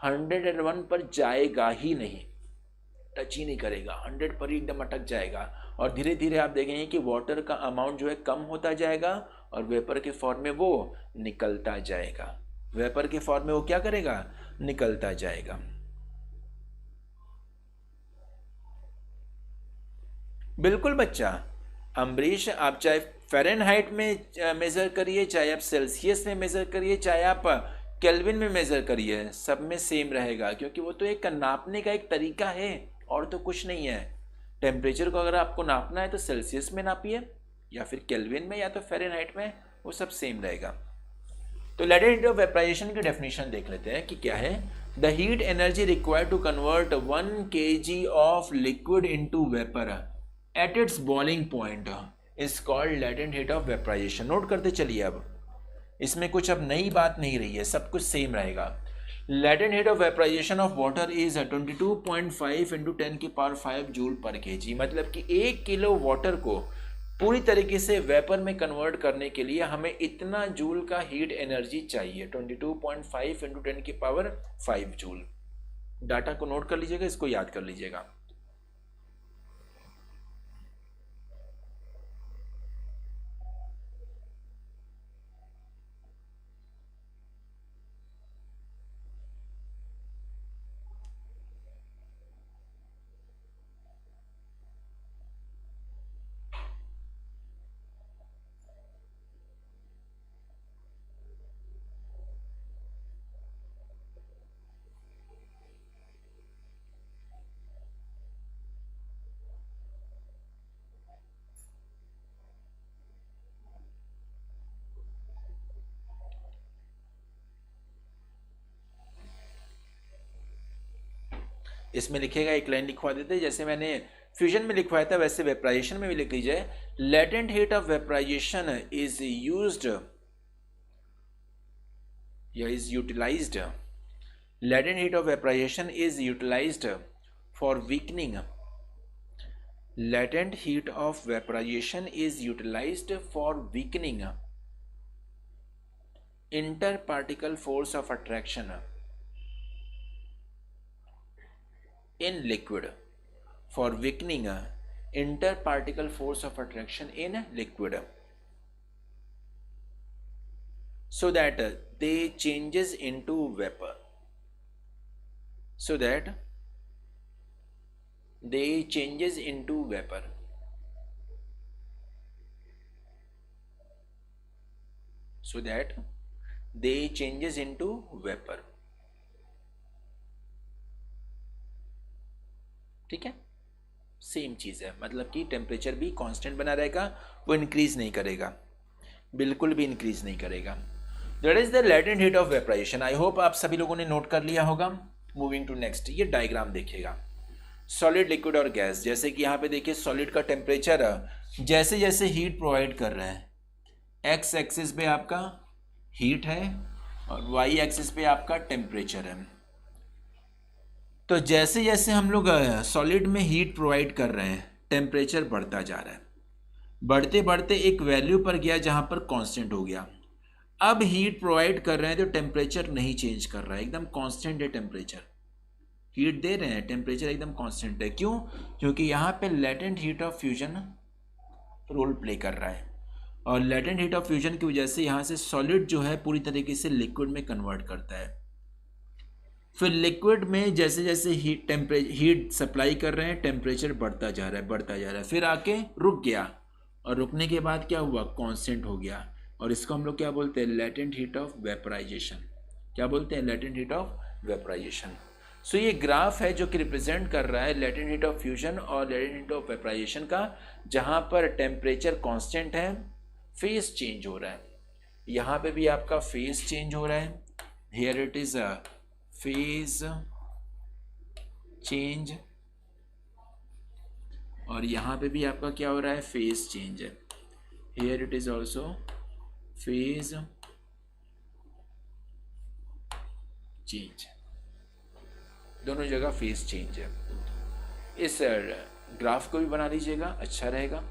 101 पर जाएगा ही नहीं, टच ही नहीं करेगा, 100 पर ही एकदम अटक जाएगा। और धीरे धीरे आप देखेंगे कि वाटर का अमाउंट जो है कम होता जाएगा और वेपर के फॉर्म में वो निकलता जाएगा। वेपर के फॉर्म में वो क्या करेगा? निकलता जाएगा। बिल्कुल बच्चा। अम्बरीश, आप चाहे फ़ारेनहाइट में मेज़र करिए, चाहे आप सेल्सियस में मेज़र करिए, चाहे आप केल्विन में मेज़र करिए, सब में सेम रहेगा, क्योंकि वो तो एक नापने का एक तरीका है और तो कुछ नहीं है। टेम्परेचर को अगर आपको नापना है तो सेल्सियस में नापिए या फिर केल्विन में या तो फ़ारेनहाइट में, वो सब सेम रहेगा। तो लेटेंट हीट ऑफ वेपराइजेशन की डेफिनेशन देख लेते हैं कि क्या है। The heat energy required to convert 1 kg of liquid into vapour at its boiling point is called latent heat of vaporisation. Note करते चलिए, अब इसमें कुछ अब नई बात नहीं रही है, सब कुछ सेम रहेगा। Latent heat of vaporisation of water is 22.5 into 10⁵ joule per kg। मतलब कि 1 किलो वाटर को पूरी तरीके से वेपर में कन्वर्ट करने के लिए हमें इतना जूल का हीट एनर्जी चाहिए, 22.5 इंटू 10⁵ जूल। डाटा को नोट कर लीजिएगा, इसको याद कर लीजिएगा। इसमें लिखेगा, एक लाइन लिखवा देते, जैसे मैंने फ्यूजन में लिखवाया था वैसे वेपराइजेशन में भी लिख लीजिए। Latent heat of vaporization is used या is utilized. Latent heat of vaporization is utilized for weakening. Latent heat of vaporization is utilized for weakening inter particle force of attraction in liquid, for weakening interparticle force of attraction in liquid, so that they changes into vapor, so that they changes into vapor, so that they changes into vapor। ठीक है, सेम चीज़ है, मतलब कि टेम्परेचर भी कांस्टेंट बना रहेगा, वो इंक्रीज नहीं करेगा, बिल्कुल भी इंक्रीज नहीं करेगा। That is the latent heat of vaporisation. I hope आप सभी लोगों ने नोट कर लिया होगा। मूविंग टू नेक्स्ट, ये डायग्राम देखिएगा, सॉलिड, लिक्विड और गैस। जैसे कि यहाँ पे देखिए सॉलिड का टेम्परेचर जैसे जैसे हीट प्रोवाइड कर रहे हैं, एक्स एक्सिस पे आपका हीट है और वाई एक्सिस पे आपका टेम्परेचर है। तो जैसे जैसे हम लोग सॉलिड में हीट प्रोवाइड कर रहे हैं, टेम्परेचर बढ़ता जा रहा है, बढ़ते बढ़ते एक वैल्यू पर गया जहाँ पर कांस्टेंट हो गया। अब हीट प्रोवाइड कर रहे हैं तो टेम्परेचर नहीं चेंज कर रहा है, एकदम कांस्टेंट है टेम्परेचर। हीट दे रहे हैं, टेम्परेचर एकदम कांस्टेंट है। क्यों? क्योंकि यहाँ पे latent heat of fusion role play कर रहा है, और लेटेंट हीट ऑफ फ्यूजन की वजह से यहाँ से सॉलिड जो है पूरी तरीके से लिक्विड में कन्वर्ट करता है। फिर लिक्विड में जैसे जैसे हीट सप्लाई कर रहे हैं, टेम्परेचर बढ़ता जा रहा है, बढ़ता जा रहा है, फिर आके रुक गया, और रुकने के बाद क्या हुआ? कांस्टेंट हो गया। और इसको हम लोग क्या बोलते हैं? Latent heat of vaporization. क्या बोलते हैं? Latent heat of vaporization. So ये ग्राफ है जो कि रिप्रेजेंट कर रहा है लेटेंट हीट ऑफ फ्यूजन और लेटेंट हीट ऑफ वेपराइजेशन का, जहाँ पर टेम्परेचर कांस्टेंट है, फेज चेंज हो रहा है। यहाँ पे भी आपका फेज चेंज हो रहा है, here it is a phase change, और यहाँ पे भी आपका क्या हो रहा है? फेज चेंज है। Here it is also phase change, दोनों जगह फेज चेंज है। इस ग्राफ को भी बना लीजिएगा, अच्छा रहेगा।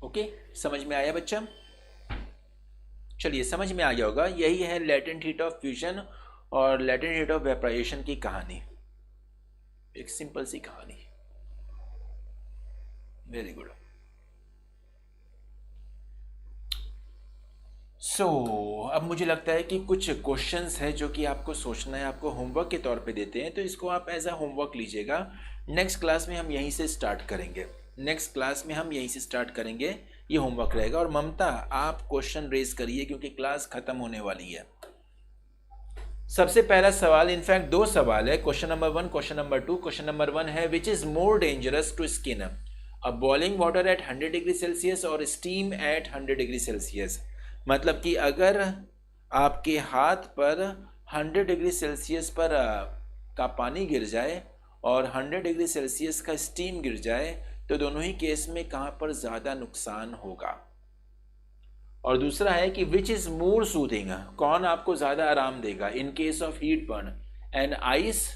ओके, समझ में आया बच्चा? चलिए, समझ में आ गया होगा। यही है लेटेंट हीट ऑफ फ्यूजन और लेटेंट हीट ऑफ वेपराइजेशन की कहानी, एक सिंपल सी कहानी। Very good. सो अब मुझे लगता है कि कुछ क्वेश्चंस है जो कि आपको सोचना है, आपको होमवर्क के तौर पे देते हैं, तो इसको आप एज अ होमवर्क लीजिएगा। नेक्स्ट क्लास में हम यहीं से स्टार्ट करेंगे, नेक्स्ट क्लास में हम यहीं से स्टार्ट करेंगे, ये होमवर्क रहेगा। और ममता, आप क्वेश्चन रेज करिए क्योंकि क्लास खत्म होने वाली है। सबसे पहला सवाल, इनफैक्ट दो सवाल है, question number 1, question number 2। Question number 1 है, which is more dangerous to skin, a boiling water at 100 degree Celsius और स्टीम एट 100 डिग्री सेल्सियस। मतलब कि अगर आपके हाथ पर 100 डिग्री सेल्सियस पर का पानी गिर जाए और 100 डिग्री सेल्सियस का स्टीम गिर जाए, तो दोनों ही केस में कहाँ पर ज़्यादा नुकसान होगा। और दूसरा है कि विच इज़ मोर सूदिंग, कौन आपको ज़्यादा आराम देगा, in case of heat burn, and ice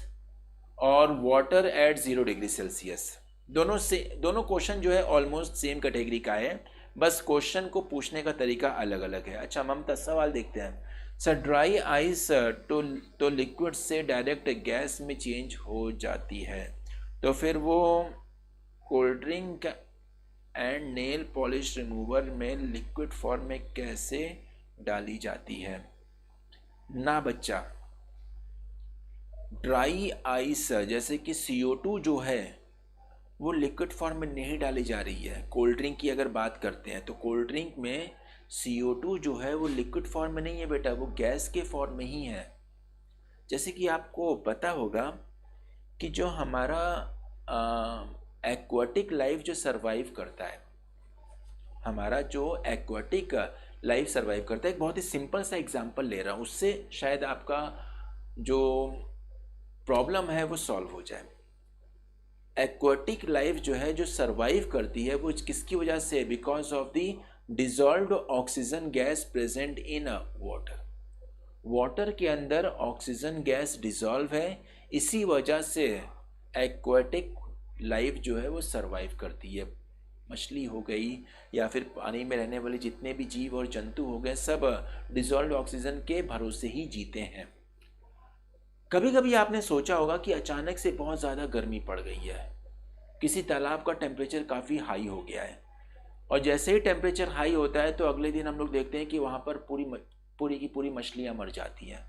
और वाटर एट 0 डिग्री सेल्सियस। दोनों क्वेश्चन जो है ऑलमोस्ट सेम कैटेगरी का है, बस क्वेश्चन को पूछने का तरीका अलग अलग है। अच्छा ममता, सवाल देखते हैं। सर, ड्राई आइस तो लिक्विड से डायरेक्ट गैस में चेंज हो जाती है, तो फिर वो cold drink and nail polish remover में लिक्विड फॉर्म में कैसे डाली जाती है? ना बच्चा, ड्राई आइस जैसे कि CO2 जो है वो लिक्विड फॉर्म में नहीं डाली जा रही है। कोल्ड ड्रिंक की अगर बात करते हैं तो कोल्ड ड्रिंक में CO2 जो है वो लिक्विड फॉर्म में नहीं है बेटा, वो गैस के फॉर्म में ही है। जैसे कि आपको पता होगा कि जो हमारा एक्वाटिक लाइफ जो सरवाइव करता है, हमारा जो एक्वाटिक लाइफ सरवाइव करता है, एक बहुत ही सिंपल सा एग्जांपल ले रहा हूँ, उससे शायद आपका जो प्रॉब्लम है वो सॉल्व हो जाए। एक्वाटिक लाइफ जो है जो सरवाइव करती है वो किसकी वजह से? Because of the dissolved oxygen gas present in water. Water के अंदर ऑक्सीजन गैस डिजॉल्व है, इसी वजह से एक्वाटिक लाइफ जो है वो सरवाइव करती है। मछली हो गई या फिर पानी में रहने वाले जितने भी जीव और जंतु हो गए, सब डिसॉल्व्ड ऑक्सीजन के भरोसे ही जीते हैं। कभी कभी आपने सोचा होगा कि अचानक से बहुत ज़्यादा गर्मी पड़ गई है, किसी तालाब का टेम्परेचर काफ़ी हाई हो गया है, और जैसे ही टेम्परेचर हाई होता है तो अगले दिन हम लोग देखते हैं कि वहाँ पर पूरी की पूरी मछलियाँ मर जाती हैं।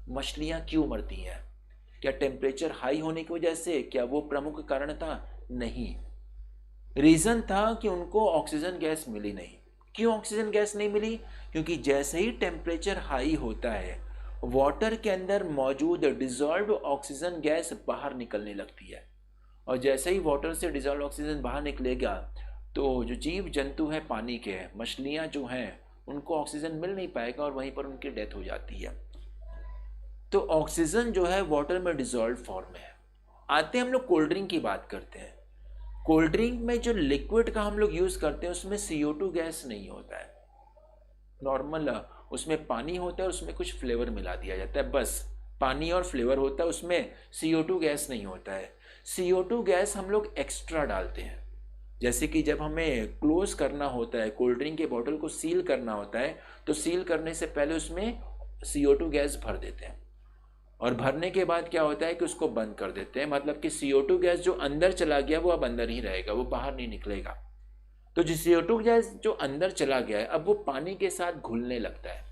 मछलियाँ क्यों मरती हैं? क्या टेम्परेचर हाई होने की वजह से? क्या वो प्रमुख कारण था? नहीं। रीज़न था कि उनको ऑक्सीजन गैस मिली नहीं। क्यों ऑक्सीजन गैस नहीं मिली? क्योंकि जैसे ही टेम्परेचर हाई होता है, वाटर के अंदर मौजूद डिजॉल्व्ड ऑक्सीजन गैस बाहर निकलने लगती है, और जैसे ही वाटर से डिजॉल्व ऑक्सीजन बाहर निकलेगा तो जो जीव जंतु हैं पानी के, मछलियाँ जो हैं, उनको ऑक्सीजन मिल नहीं पाएगा और वहीं पर उनकी डेथ हो जाती है। तो ऑक्सीजन जो है वाटर में डिजॉल्व फॉर्म में है। आते हैं हम लोग कोल्ड ड्रिंक की बात करते हैं। कोल्ड ड्रिंक में जो लिक्विड का हम लोग यूज़ करते हैं उसमें CO2 गैस नहीं होता है। नॉर्मल उसमें पानी होता है, उसमें कुछ फ्लेवर मिला दिया जाता है, बस पानी और फ्लेवर होता है, उसमें CO2 गैस नहीं होता है। CO2 गैस हम लोग एक्स्ट्रा डालते हैं। जैसे कि जब हमें क्लोज करना होता है, कोल्ड ड्रिंक के बोतल को सील करना होता है, तो सील करने से पहले उसमें CO2 गैस भर देते हैं, और भरने के बाद क्या होता है कि उसको बंद कर देते हैं। मतलब कि CO2 गैस जो अंदर चला गया वो अब अंदर ही रहेगा, वो बाहर नहीं निकलेगा। तो जो CO2 गैस जो अंदर चला गया है, अब वो पानी के साथ घुलने लगता है।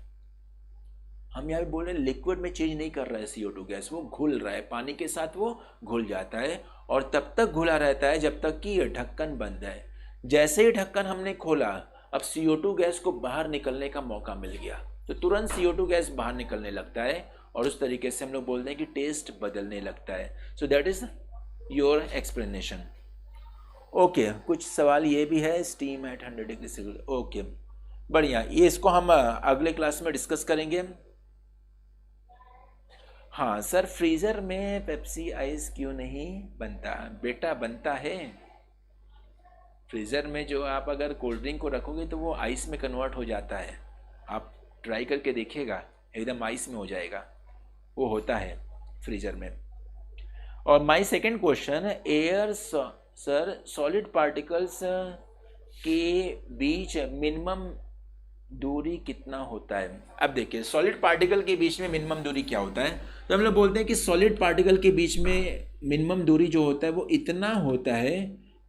हम यहाँ पे बोल रहे हैं लिक्विड में चेंज नहीं कर रहा है CO2 गैस, वो घुल रहा है, पानी के साथ वो घुल जाता है, और तब तक घुला रहता है जब तक कि ये ढक्कन बंद है। जैसे ही ढक्कन हमने खोला, अब CO2 गैस को बाहर निकलने का मौका मिल गया, तो तुरंत CO2 गैस बाहर निकलने लगता है, और उस तरीके से हम लोग बोलते हैं कि टेस्ट बदलने लगता है। So that is your explanation. Okay, कुछ सवाल ये भी है, steam at 100 degree Celsius. Okay, बढ़िया, ये इसको हम अगले क्लास में डिस्कस करेंगे। हाँ सर, फ्रीज़र में पेप्सी आइस क्यों नहीं बनता? बेटा बनता है। फ्रीज़र में जो आप अगर कोल्ड ड्रिंक को रखोगे तो वो आइस में कन्वर्ट हो जाता है। आप ट्राई करके देखिएगा, एकदम आइस में हो जाएगा, वो होता है फ्रीज़र में। और my second question, air sir solid particles के बीच मिनिमम दूरी कितना होता है? अब देखिए, सॉलिड पार्टिकल के बीच में मिनिमम दूरी क्या होता है? तो हम लोग बोलते हैं कि सॉलिड पार्टिकल के बीच में मिनिमम दूरी जो होता है वो इतना होता है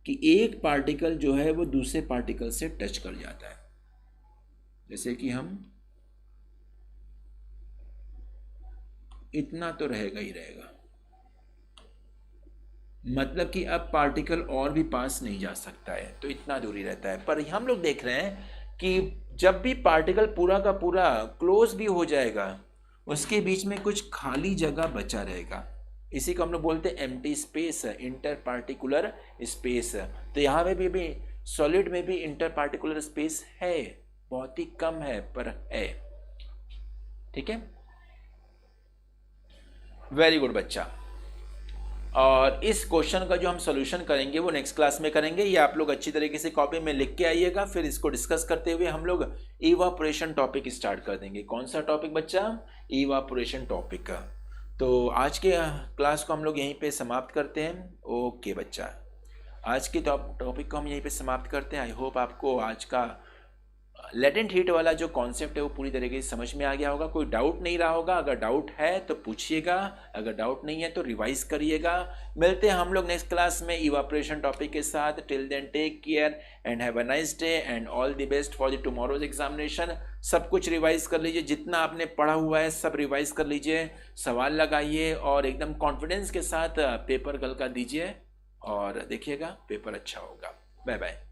कि एक पार्टिकल जो है वो दूसरे पार्टिकल से टच कर जाता है। जैसे कि हम, इतना तो रहेगा ही रहेगा, मतलब कि अब पार्टिकल और भी पास नहीं जा सकता है, तो इतना दूरी रहता है। पर हम लोग देख रहे हैं कि जब भी पार्टिकल पूरा का पूरा क्लोज भी हो जाएगा, उसके बीच में कुछ खाली जगह बचा रहेगा, इसी को हम लोग बोलते हैं empty space, inter particular space. तो यहाँ पे भी सॉलिड में भी इंटर पार्टिकुलर स्पेस है, बहुत ही कम है पर है। ठीक है, वेरी गुड बच्चा। और इस क्वेश्चन का जो हम सॉल्यूशन करेंगे वो नेक्स्ट क्लास में करेंगे। ये आप लोग अच्छी तरीके से कॉपी में लिख के आइएगा, फिर इसको डिस्कस करते हुए हम लोग इवापोरेशन टॉपिक स्टार्ट कर देंगे। कौन सा टॉपिक बच्चा? इवापोरेशन टॉपिक का। तो आज के क्लास को हम लोग यहीं पे समाप्त करते हैं। ओके बच्चा, आज के टॉपिक को हम यहीं पे समाप्त करते हैं। आई होप आपको आज का लेटेंट हीट वाला जो कॉन्सेप्ट है वो पूरी तरीके से समझ में आ गया होगा, कोई डाउट नहीं रहा होगा। अगर डाउट है तो पूछिएगा, अगर डाउट नहीं है तो रिवाइज करिएगा। मिलते हैं हम लोग नेक्स्ट क्लास में इवापोरेशन टॉपिक के साथ। Till then take care and have a nice day and all the best for the tomorrow's examination. सब कुछ रिवाइज कर लीजिए, जितना आपने पढ़ा हुआ है सब रिवाइज कर लीजिए, सवाल लगाइए और एकदम कॉन्फिडेंस के साथ पेपर कल का दीजिए, और देखिएगा पेपर अच्छा होगा। Bye bye.